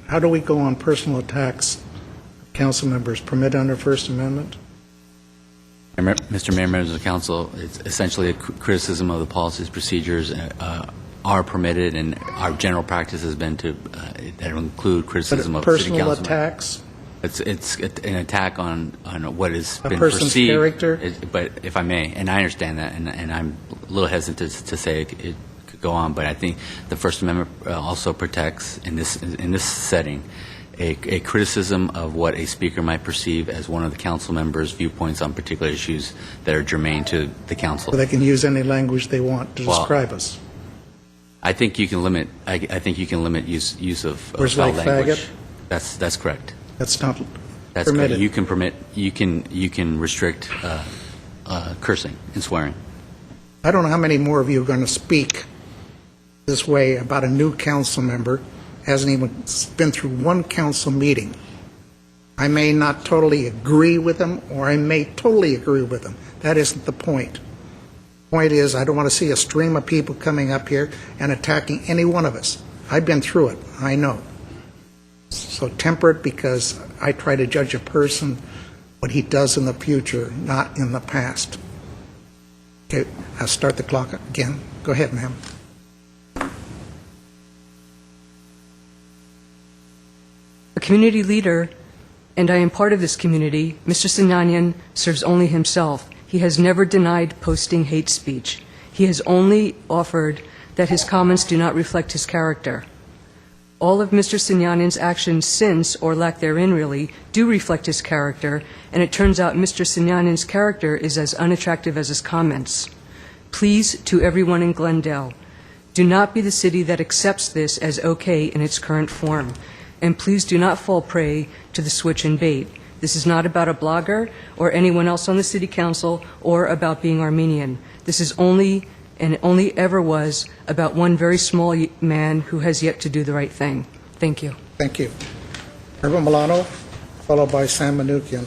how do we go on personal attacks of council members? Permit under First Amendment? Mr. Mayor, members of the council, it's essentially a criticism of the policies, procedures are permitted, and our general practice has been to that will include criticism of city council. Personal attacks? It's an attack on what has a been person's perceived. Character? But if I may, and I understand that, and I'm a little hesitant to say it could go on, but I think the First Amendment also protects in this setting a criticism of what a speaker might perceive as one of the council members' viewpoints on particular issues that are germane to the council. So they can use any language they want to describe us. I think you can limit. I think you can limit use of Where's foul like language. faggot? That's correct. That's not That's permitted. correct. You can permit. You can restrict cursing and swearing. I don't know how many more of you are going to speak this way about a new council member, hasn't even been through one council meeting. I may not totally agree with them, or I may totally agree with them. That isn't the point. The point is, I don't want to see a stream of people coming up here and attacking any one of us. I've been through it. I know. So temper it, because I try to judge a person what he does in the future, not in the past. Okay, I'll start the clock again. Go ahead, ma'am. A community leader, and I am part of this community, Mr. Sinanian serves only himself. He has never denied posting hate speech. He has only offered that his comments do not reflect his character. All of Mr. Sinanian's actions since, or lack therein really, do reflect his character, and it turns out Mr. Sinanian's character is as unattractive as his comments. Please, to everyone in Glendale, do not be the city that accepts this as okay in its current form. And please do not fall prey to the switch and bait. This is not about a blogger or anyone else on the city council or about being Armenian. This is only, and it only ever was, about one very small man who has yet to do the right thing. Thank you. Thank you. Herbert Milano, followed by Sam Manoukian.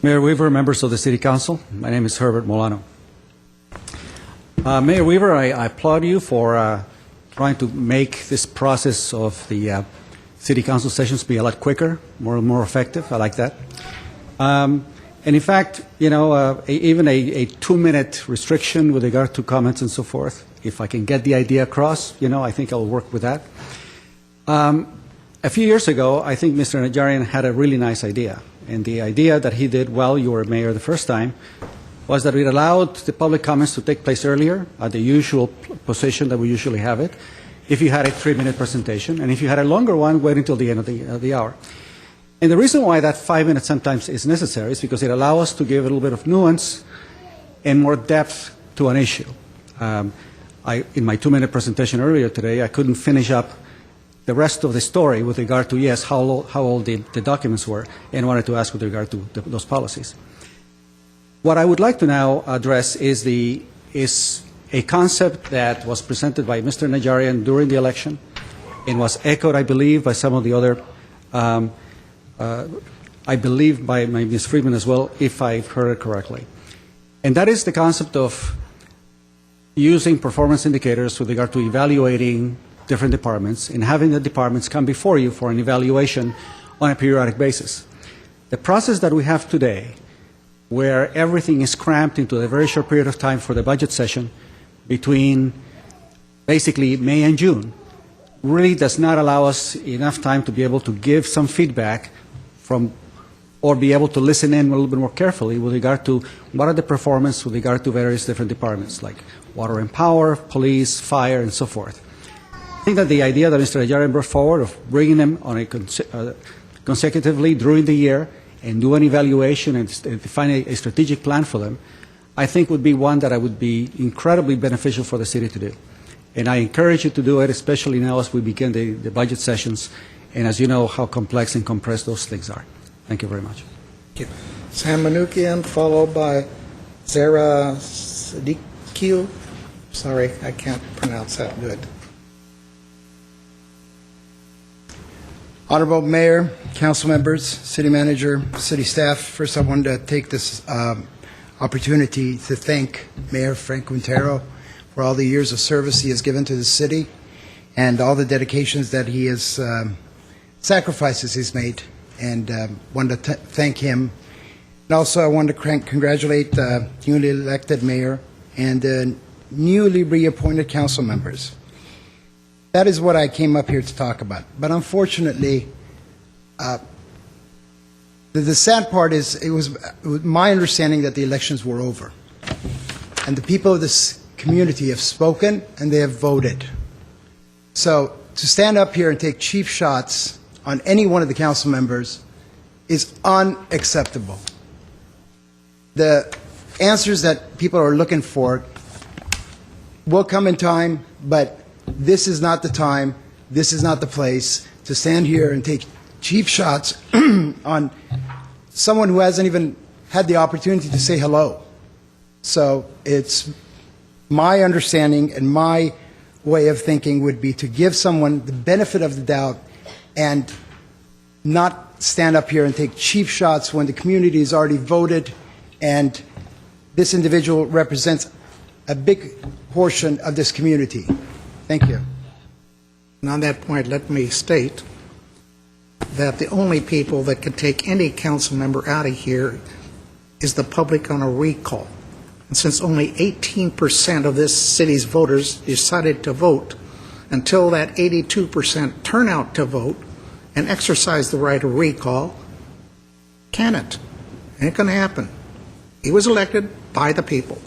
Mayor Weaver, members of the City Council, my name is Herbert Molano. Mayor Weaver, I applaud you for trying to make this process of the City Council sessions be a lot quicker, more effective. I like that. And in fact, you know, even a 2-minute restriction with regard to comments and so forth, if I can get the idea across, you know, I think I'll work with that. A few years ago, I think Mr. Najarian had a really nice idea. And the idea that he did while you were mayor the first time was that it allowed the public comments to take place earlier at the usual position that we usually have it, if you had a 3-minute presentation, and if you had a longer one, wait until the end of the hour. And the reason why that 5 minutes sometimes is necessary is because it allows us to give a little bit of nuance and more depth to an issue. In my 2-minute presentation earlier today, I couldn't finish up the rest of the story with regard to, yes, how old the documents were, and wanted to ask with regard to those policies. What I would like to now address is a concept that was presented by Mr. Najarian during the election and was echoed, I believe, by some of the other, I believe by Ms. Friedman as well, if I've heard it correctly. And that is the concept of using performance indicators with regard to evaluating different departments and having the departments come before you for an evaluation on a periodic basis. The process that we have today, where everything is cramped into a very short period of time for the budget session between basically May and June, really does not allow us enough time to be able to give some feedback from, or be able to listen in a little bit more carefully with regard to what are the performance with regard to various different departments like water and power, police, fire, and so forth. I think that the idea that Mr. Najarian brought forward of bringing them on a consecutively during the year and do an evaluation and define a strategic plan for them, I think would be one that I would be incredibly beneficial for the city to do. And I encourage you to do it, especially now as we begin the budget sessions, and as you know how complex and compressed those things are. Thank you very much. Thank you. Sam Manoukian, followed by Zara Sadikiu. Sorry, I can't pronounce that good. Honorable Mayor, council members, city manager, city staff, first I wanted to take this opportunity to thank Mayor Frank Quintero for all the years of service he has given to the city and all the dedications that he has, sacrifices he's made, and wanted to thank him. And also I wanted to congratulate the newly elected mayor and the newly reappointed council members. That is what I came up here to talk about. But unfortunately, the sad part is it was my understanding that the elections were over. And the people of this community have spoken and they have voted. So to stand up here and take cheap shots on any one of the council members is unacceptable. The answers that people are looking for will come in time, but this is not the time, this is not the place to stand here and take cheap shots on someone who hasn't even had the opportunity to say hello. So it's my understanding and my way of thinking would be to give someone the benefit of the doubt and not stand up here and take cheap shots when the community has already voted and this individual represents a big portion of this community. Thank you. And on that point, let me state that the only people that can take any council member out of here is the public on a recall. And since only 18% of this city's voters decided to vote, until that 82% turn out to vote and exercise the right of recall, can it? Ain't going to happen. He was elected by the people.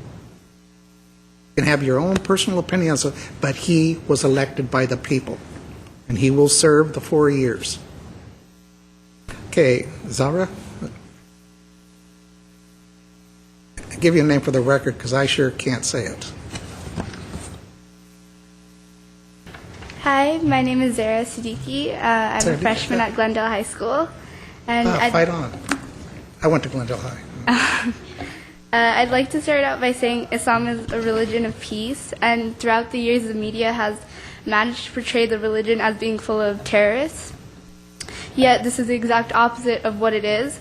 You can have your own personal opinions, but he was elected by the people, and he will serve the 4 years. Okay, Zara? I'll give you a name for the record because I sure can't say it. Hi, my name is Zara Siddiqui. I'm a freshman at Glendale High School. And Fight on. I went to Glendale High. I'd like to start out by saying Islam is a religion of peace, and throughout the years, the media has managed to portray the religion as being full of terrorists. Yet, this is the exact opposite of what it is.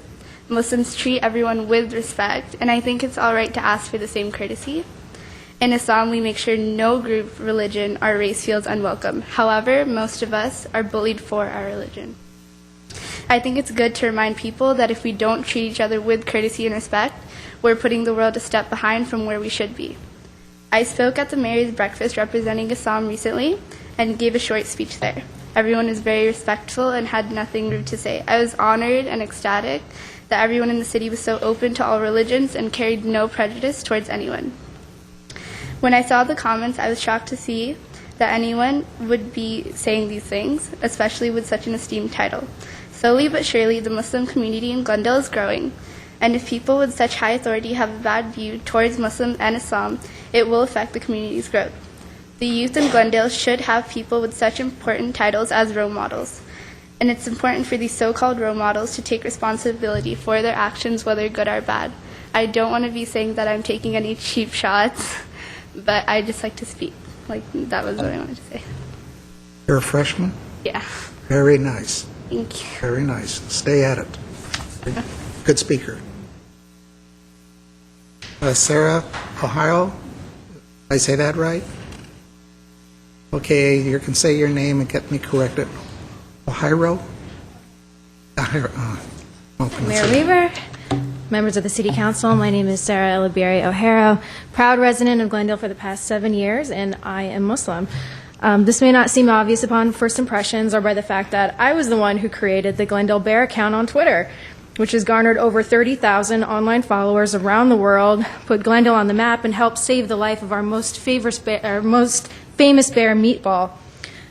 Muslims treat everyone with respect, and I think it's all right to ask for the same courtesy. In Islam, we make sure no group, religion, or race feels unwelcome. However, most of us are bullied for our religion. I think it's good to remind people that if we don't treat each other with courtesy and respect, we're putting the world a step behind from where we should be. I spoke at the Mary's breakfast representing Islam recently and gave a short speech there. Everyone was very respectful and had nothing rude to say. I was honored and ecstatic that everyone in the city was so open to all religions and carried no prejudice towards anyone. When I saw the comments, I was shocked to see that anyone would be saying these things, especially with such an esteemed title. Slowly but surely, the Muslim community in Glendale is growing, and if people with such high authority have a bad view towards Muslims and Islam, it will affect the community's growth. The youth in Glendale should have people with such important titles as role models, and it's important for these so-called role models to take responsibility for their actions, whether good or bad. I don't want to be saying that I'm taking any cheap shots, but I just like to speak. That was what I wanted to say. You're a freshman? Yeah. Very nice. Thank you. Very nice. Stay at it. Good speaker. Sarah, Ohio? Did I say that right? Okay, you can say your name and get me corrected. Ohio? Mayor Weaver, members of the City Council, my name is Sarah Eliberry O'Hara, proud resident of Glendale for the past 7 years, and I am Muslim. This may not seem obvious upon first impressions or by the fact that I was the one who created the Glendale Bear account on Twitter, which has garnered over 30,000 online followers around the world, put Glendale on the map, and helped save the life of our most famous bear, Meatball.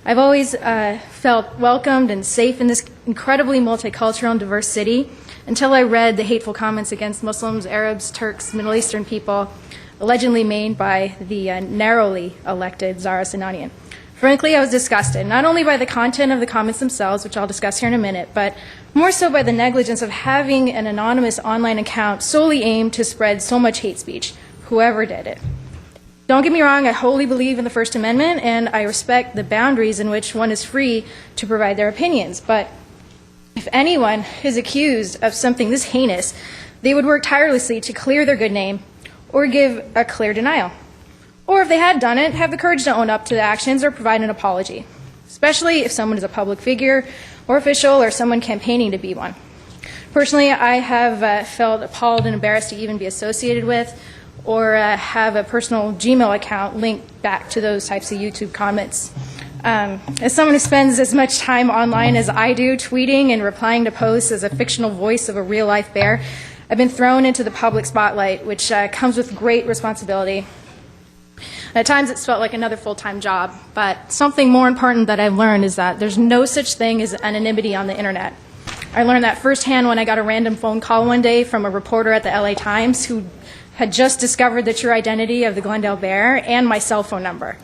I've always felt welcomed and safe in this incredibly multicultural and diverse city until I read the hateful comments against Muslims, Arabs, Turks, Middle Eastern people, allegedly made by the narrowly elected Zara Sinanian. Frankly, I was disgusted, not only by the content of the comments themselves, which I'll discuss here in a minute, but more so by the negligence of having an anonymous online account solely aimed to spread so much hate speech, whoever did it. Don't get me wrong, I wholly believe in the First Amendment, and I respect the boundaries in which one is free to provide their opinions. But if anyone is accused of something this heinous, they would work tirelessly to clear their good name or give a clear denial. Or if they had done it, have the courage to own up to the actions or provide an apology, especially if someone is a public figure or official or someone campaigning to be one. Personally, I have felt appalled and embarrassed to even be associated with or have a personal Gmail account linked back to those types of YouTube comments. As someone who spends as much time online as I do, tweeting and replying to posts as a fictional voice of a real-life bear, I've been thrown into the public spotlight, which comes with great responsibility. At times it's felt like another full-time job, but something more important that I've learned is that there's no such thing as anonymity on the internet. I learned that firsthand when I got a random phone call one day from a reporter at the LA Times who had just discovered the true identity of the Glendale Bear and my cell phone number.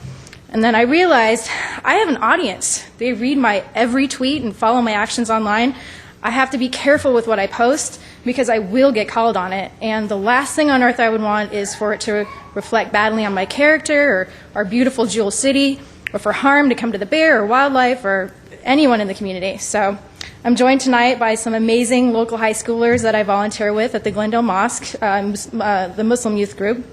And then I realized I have an audience. They read my every tweet and follow my actions online. I have to be careful with what I post because I will get called on it. And the last thing on earth I would want is for it to reflect badly on my character or our beautiful Jewel City, or for harm to come to the bear or wildlife or anyone in the community. So I'm joined tonight by some amazing local high schoolers that I volunteer with at the Glendale Mosque, the Muslim youth group.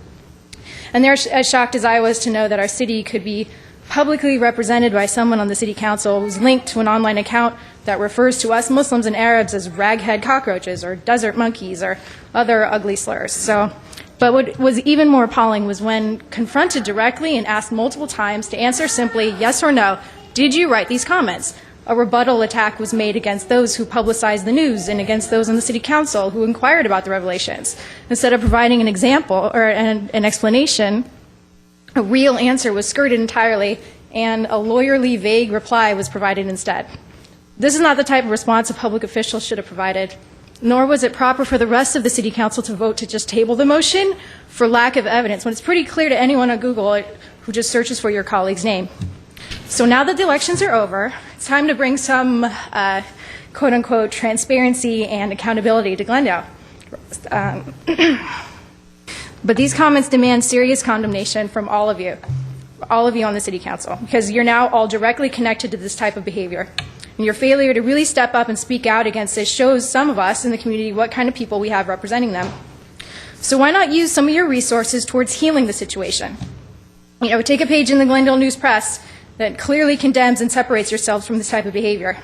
And they're as shocked as I was to know that our city could be publicly represented by someone on the city council who's linked to an online account that refers to us Muslims and Arabs as raghead cockroaches or desert monkeys or other ugly slurs. But what was even more appalling was when confronted directly and asked multiple times to answer simply yes or no, did you write these comments? A rebuttal attack was made against those who publicized the news and against those on the city council who inquired about the revelations. Instead of providing an example or an explanation, a real answer was skirted entirely and a lawyerly vague reply was provided instead. This is not the type of response a public official should have provided, nor was it proper for the rest of the city council to vote to just table the motion for lack of evidence, when it's pretty clear to anyone on Google who just searches for your colleague's name. So now that the elections are over, it's time to bring some quote-unquote transparency and accountability to Glendale. But these comments demand serious condemnation from all of you on the City Council, because you're now all directly connected to this type of behavior. And your failure to really step up and speak out against this shows some of us in the community what kind of people we have representing them. So why not use some of your resources towards healing the situation? You know, take a page in the Glendale News Press that clearly condemns and separates yourselves from this type of behavior.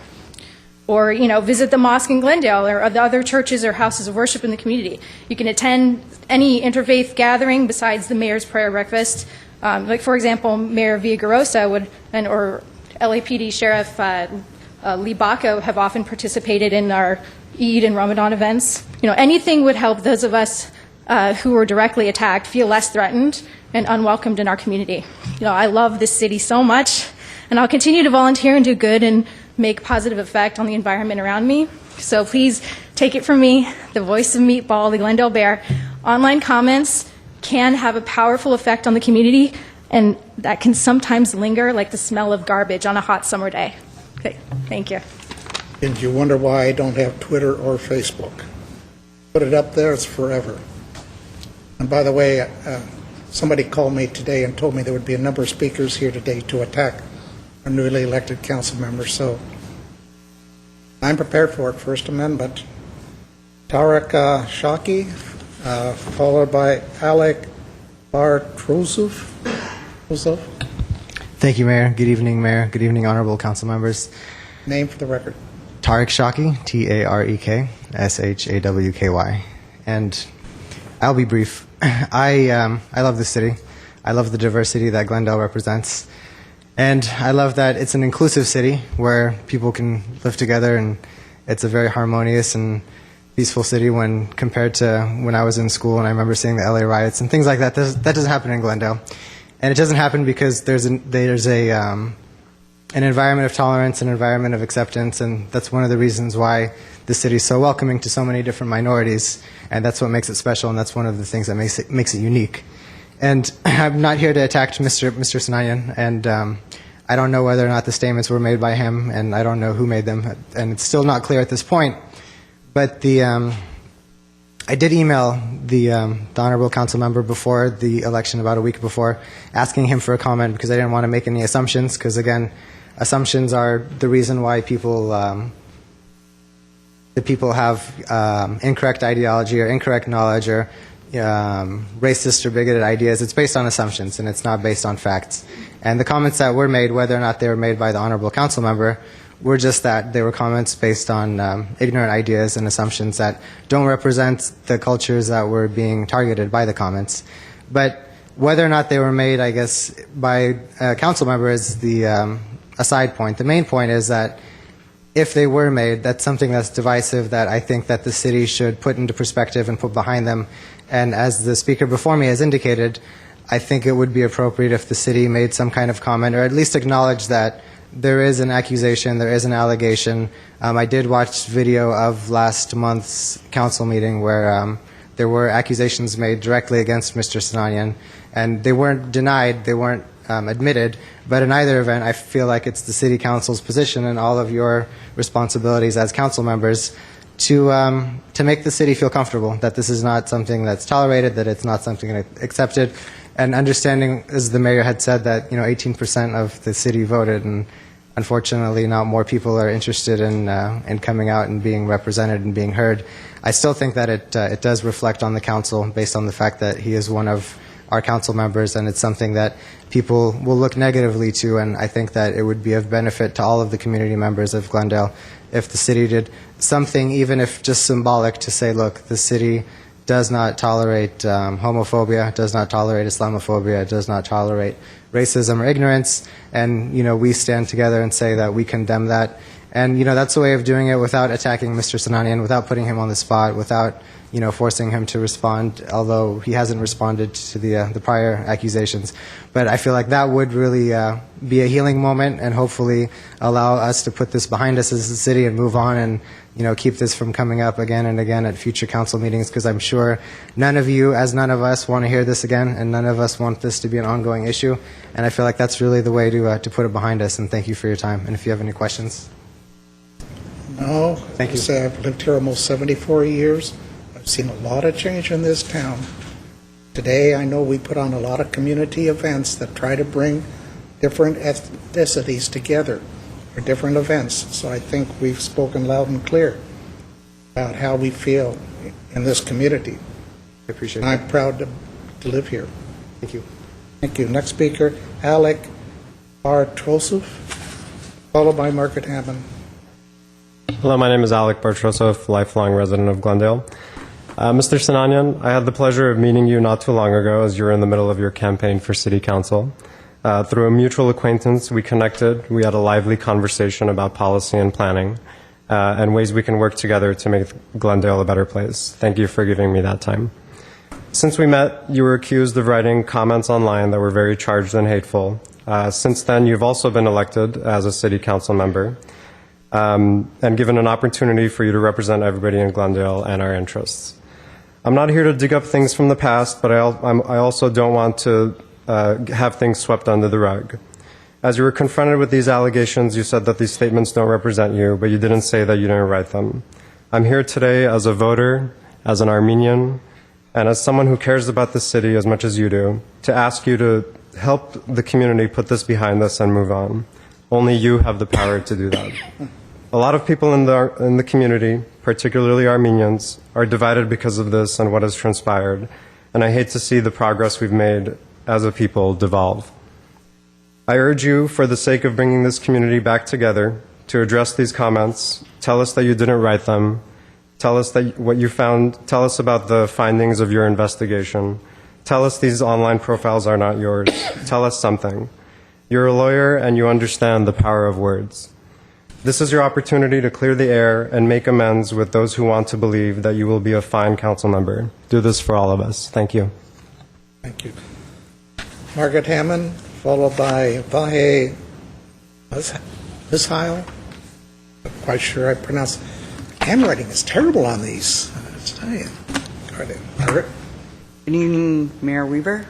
Or, you know, visit the mosque in Glendale or the other churches or houses of worship in the community. You can attend any interfaith gathering besides the mayor's prayer breakfast. Like, for example, Mayor Villagrosa or LAPD Sheriff Lee Baco have often participated in our Eid and Ramadan events. You know, anything would help those of us who were directly attacked feel less threatened and unwelcomed in our community. You know, I love this city so much, and I'll continue to volunteer and do good and make positive effect on the environment around me. So please take it from me, the voice of Meatball, the Glendale Bear. Online comments can have a powerful effect on the community, and that can sometimes linger like the smell of garbage on a hot summer day. Okay, thank you. And you wonder why I don't have Twitter or Facebook. Put it up there, it's forever. And by the way, somebody called me today and told me there would be a number of speakers here today to attack our newly elected council members, so I'm prepared for it. First Amendment. Tarek Shaki, followed by Alec Bartruzov. Thank you, Mayor. Good evening, Mayor. Good evening, honorable council members. Name for the record. Tarek Shaki, Tarek Shawky. And I'll be brief. I love the city. I love the diversity that Glendale represents. And I love that it's an inclusive city where people can live together, and it's a very harmonious and peaceful city when compared to when I was in school and I remember seeing the LA riots and things like that. That doesn't happen in Glendale. And it doesn't happen because there's an environment of tolerance, an environment of acceptance, and that's one of the reasons why the city is so welcoming to so many different minorities, and that's what makes it special, and that's one of the things that makes it unique. And I'm not here to attack Mr. Sinanian, and I don't know whether or not the statements were made by him, and I don't know who made them, and it's still not clear at this point. But I did email the honorable council member before the election, about a week before, asking him for a comment because I didn't want to make any assumptions, because again, assumptions are the reason why people have incorrect ideology or incorrect knowledge or racist or bigoted ideas. It's based on assumptions, and it's not based on facts. And the comments that were made, whether or not they were made by the honorable council member, were just that. They were comments based on ignorant ideas and assumptions that don't represent the cultures that were being targeted by the comments. But whether or not they were made, I guess, by a council member is the a side point. The main point is that if they were made, that's something that's divisive that I think that the city should put into perspective and put behind them. And as the speaker before me has indicated, I think it would be appropriate if the city made some kind of comment, or at least acknowledge that there is an accusation, there is an allegation. I did watch video of last month's council meeting where there were accusations made directly against Mr. Sinanian, and they weren't denied, they weren't admitted, but in either event, I feel like it's the city council's position and all of your responsibilities as council members to make the city feel comfortable that this is not something that's tolerated, that it's not something accepted, and understanding, as the mayor had said, that 18% of the city voted, and unfortunately not more people are interested in coming out and being represented and being heard. I still think that it does reflect on the council based on the fact that he is one of our council members, and it's something that people will look negatively to, and I think that it would be of benefit to all of the community members of Glendale if the city did something, even if just symbolic, to say, look, the city does not tolerate homophobia, does not tolerate Islamophobia, does not tolerate racism or ignorance, and we stand together and say that we condemn that. And that's a way of doing it without attacking Mr. Sinanian, without putting him on the spot, without forcing him to respond, although he hasn't responded to the prior accusations. But I feel like that would really be a healing moment and hopefully allow us to put this behind us as a city and move on and keep this from coming up again and again at future council meetings, because I'm sure none of you, as none of us, want to hear this again, and none of us want this to be an ongoing issue. And I feel like that's really the way to put it behind us. And thank you for your time. And if you have any questions. No. Thank you. I've lived here almost 74 years. I've seen a lot of change in this town. Today, I know we put on a lot of community events that try to bring different ethnicities together for different events. So I think we've spoken loud and clear about how we feel in this community. I appreciate it. And I'm proud to live here. Thank you. Thank you. Next speaker, Alec Bartrosov, followed by Margaret Hammond. Hello, my name is Alec Bartrosov, lifelong resident of Glendale. Mr. Sinanian, I had the pleasure of meeting you not too long ago as you were in the middle of your campaign for City Council. Through a mutual acquaintance, we connected. We had a lively conversation about policy and planning and ways we can work together to make Glendale a better place. Thank you for giving me that time. Since we met, you were accused of writing comments online that were very charged and hateful. Since then, you've also been elected as a City Council member and given an opportunity for you to represent everybody in Glendale and our interests. I'm not here to dig up things from the past, but I also don't want to have things swept under the rug. As you were confronted with these allegations, you said that these statements don't represent you, but you didn't say that you didn't write them. I'm here today as a voter, as an Armenian, and as someone who cares about the city as much as you do, to ask you to help the community put this behind us and move on. Only you have the power to do that. A lot of people in the community, particularly Armenians, are divided because of this and what has transpired, and I hate to see the progress we've made as a people devolve. I urge you, for the sake of bringing this community back together, to address these comments, tell us that you didn't write them, tell us that what you found, tell us about the findings of your investigation, tell us these online profiles are not yours, tell us something. You're a lawyer and you understand the power of words. This is your opportunity to clear the air and make amends with those who want to believe that you will be a fine council member. Do this for all of us. Thank you. Thank you. Margaret Hammond, followed by Vahe Mishile. I'm quite sure I pronounced. Handwriting is terrible on these. Let's tell you. Go ahead, Margaret. Good evening, Mayor Weaver,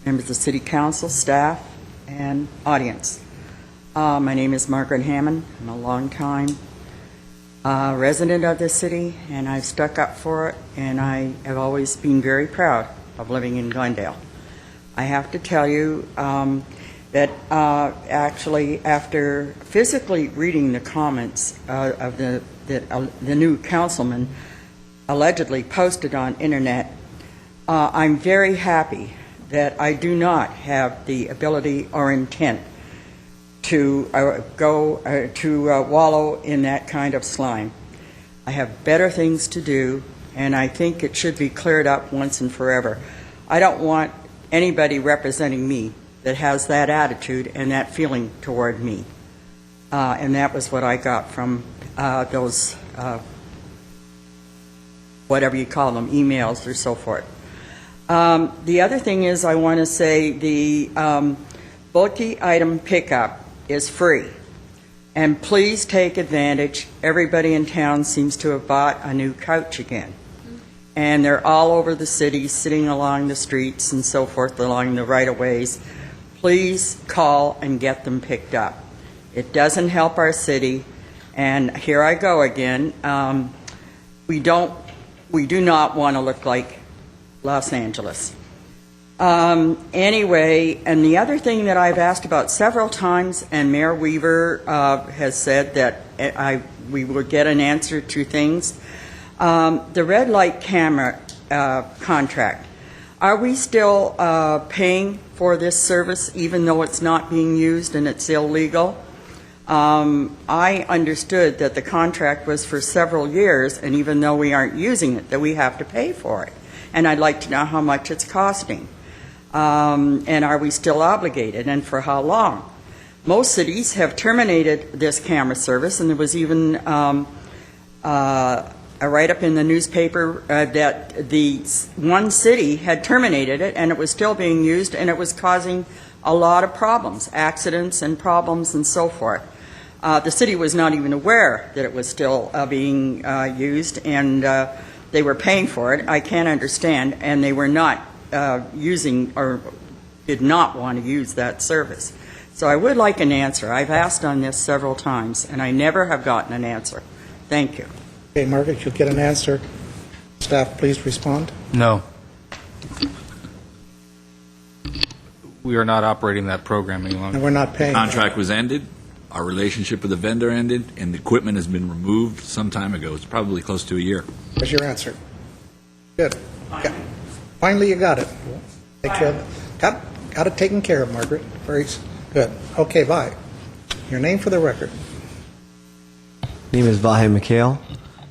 members of City Council, staff, and audience. My name is Margaret Hammond. I'm a longtime resident of this city, and I've stuck up for it, and I have always been very proud of living in Glendale. I have to tell you that actually, after physically reading the comments of the new councilman allegedly posted on internet, I'm very happy that I do not have the ability or intent to wallow in that kind of slime. I have better things to do, and I think it should be cleared up once and forever. I don't want anybody representing me that has that attitude and that feeling toward me. And that was what I got from those, whatever you call them, emails or so forth. The other thing is I want to say the bulky item pickup is free. And please take advantage. Everybody in town seems to have bought a new couch again. And they're all over the city, sitting along the streets and so forth, along the right-of-ways. Please call and get them picked up. It doesn't help our city. And here I go again. We do not want to look like Los Angeles. Anyway, and the other thing that I've asked about several times, and Mayor Weaver has said that we will get an answer to things, the red light camera contract. Are we still paying for this service even though it's not being used and it's illegal? I understood that the contract was for several years, and even though we aren't using it, that we have to pay for it. And I'd like to know how much it's costing. And are we still obligated, and for how long? Most cities have terminated this camera service, and there was even a write-up in the newspaper that the one city had terminated it, and it was still being used, and it was causing a lot of problems, accidents and problems and so forth. The city was not even aware that it was still being used, and they were paying for it. I can't understand, and they were not using or did not want to use that service. So I would like an answer. I've asked on this several times, and I never have gotten an answer. Thank you. Okay, Margaret, you'll get an answer. Staff, please respond. No. We are not operating that program any longer. And we're not paying. The contract was ended, our relationship with the vendor ended, and the equipment has been removed some time ago. It's probably close to a year. There's your answer. Good. Finally, you got it. Take care of it. Got it taken care of, Margaret. Very good. Okay, bye. Your name for the record. Name is Vahe Mikhail.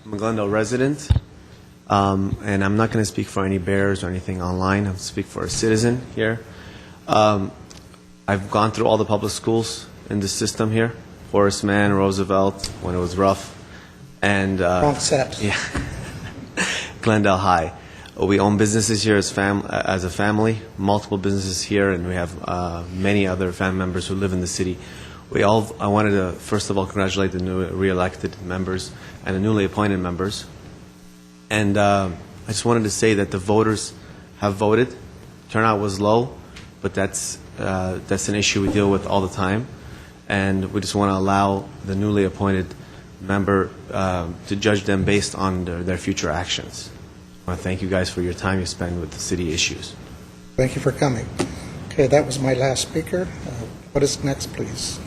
I'm a Glendale resident, and I'm not going to speak for any bears or anything online. I'll speak for a citizen here. I've gone through all the public schools in the system here, Horace Mann, Roosevelt, when it was rough, and wrong set. Yeah, Glendale High. We own businesses here as a family, multiple businesses here, and we have many other family members who live in the city. I wanted to, first of all, congratulate the new re-elected members and the newly appointed members. And I just wanted to say that the voters have voted. Turnout was low, but that's an issue we deal with all the time. And we just want to allow the newly appointed member to judge them based on their future actions. I want to thank you guys for your time you spend with the city issues. Thank you for coming. Okay, that was my last speaker. What is next, please?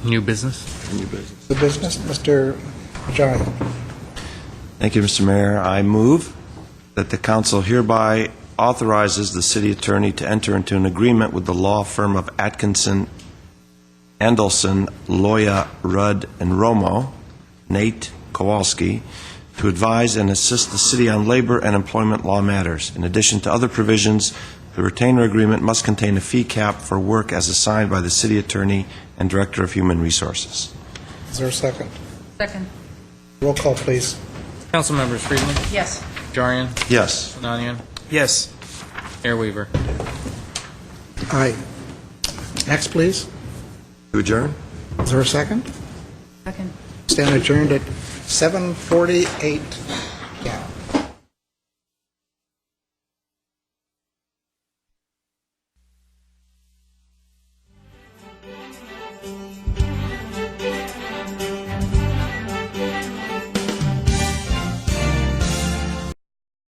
New business? New business. The business, Mr. Ajay. Thank you, Mr. Mayor. I move that the council hereby authorizes the city attorney to enter into an agreement with the law firm of Atkinson, Andelson, Loya, Rudd, and Romo, Nate Kowalski, to advise and assist the city on labor and employment law matters. In addition to other provisions, the retainer agreement must contain a fee cap for work as assigned by the city attorney and director of human resources. Is there a second? Second. Roll call, please. Council members: Friedman, Yes. Jarian, Yes. Sinanian, Yes. Mayor Weaver. Aye. Next, please. To adjourn? Is there a second? Second. Stand adjourned at 7:48.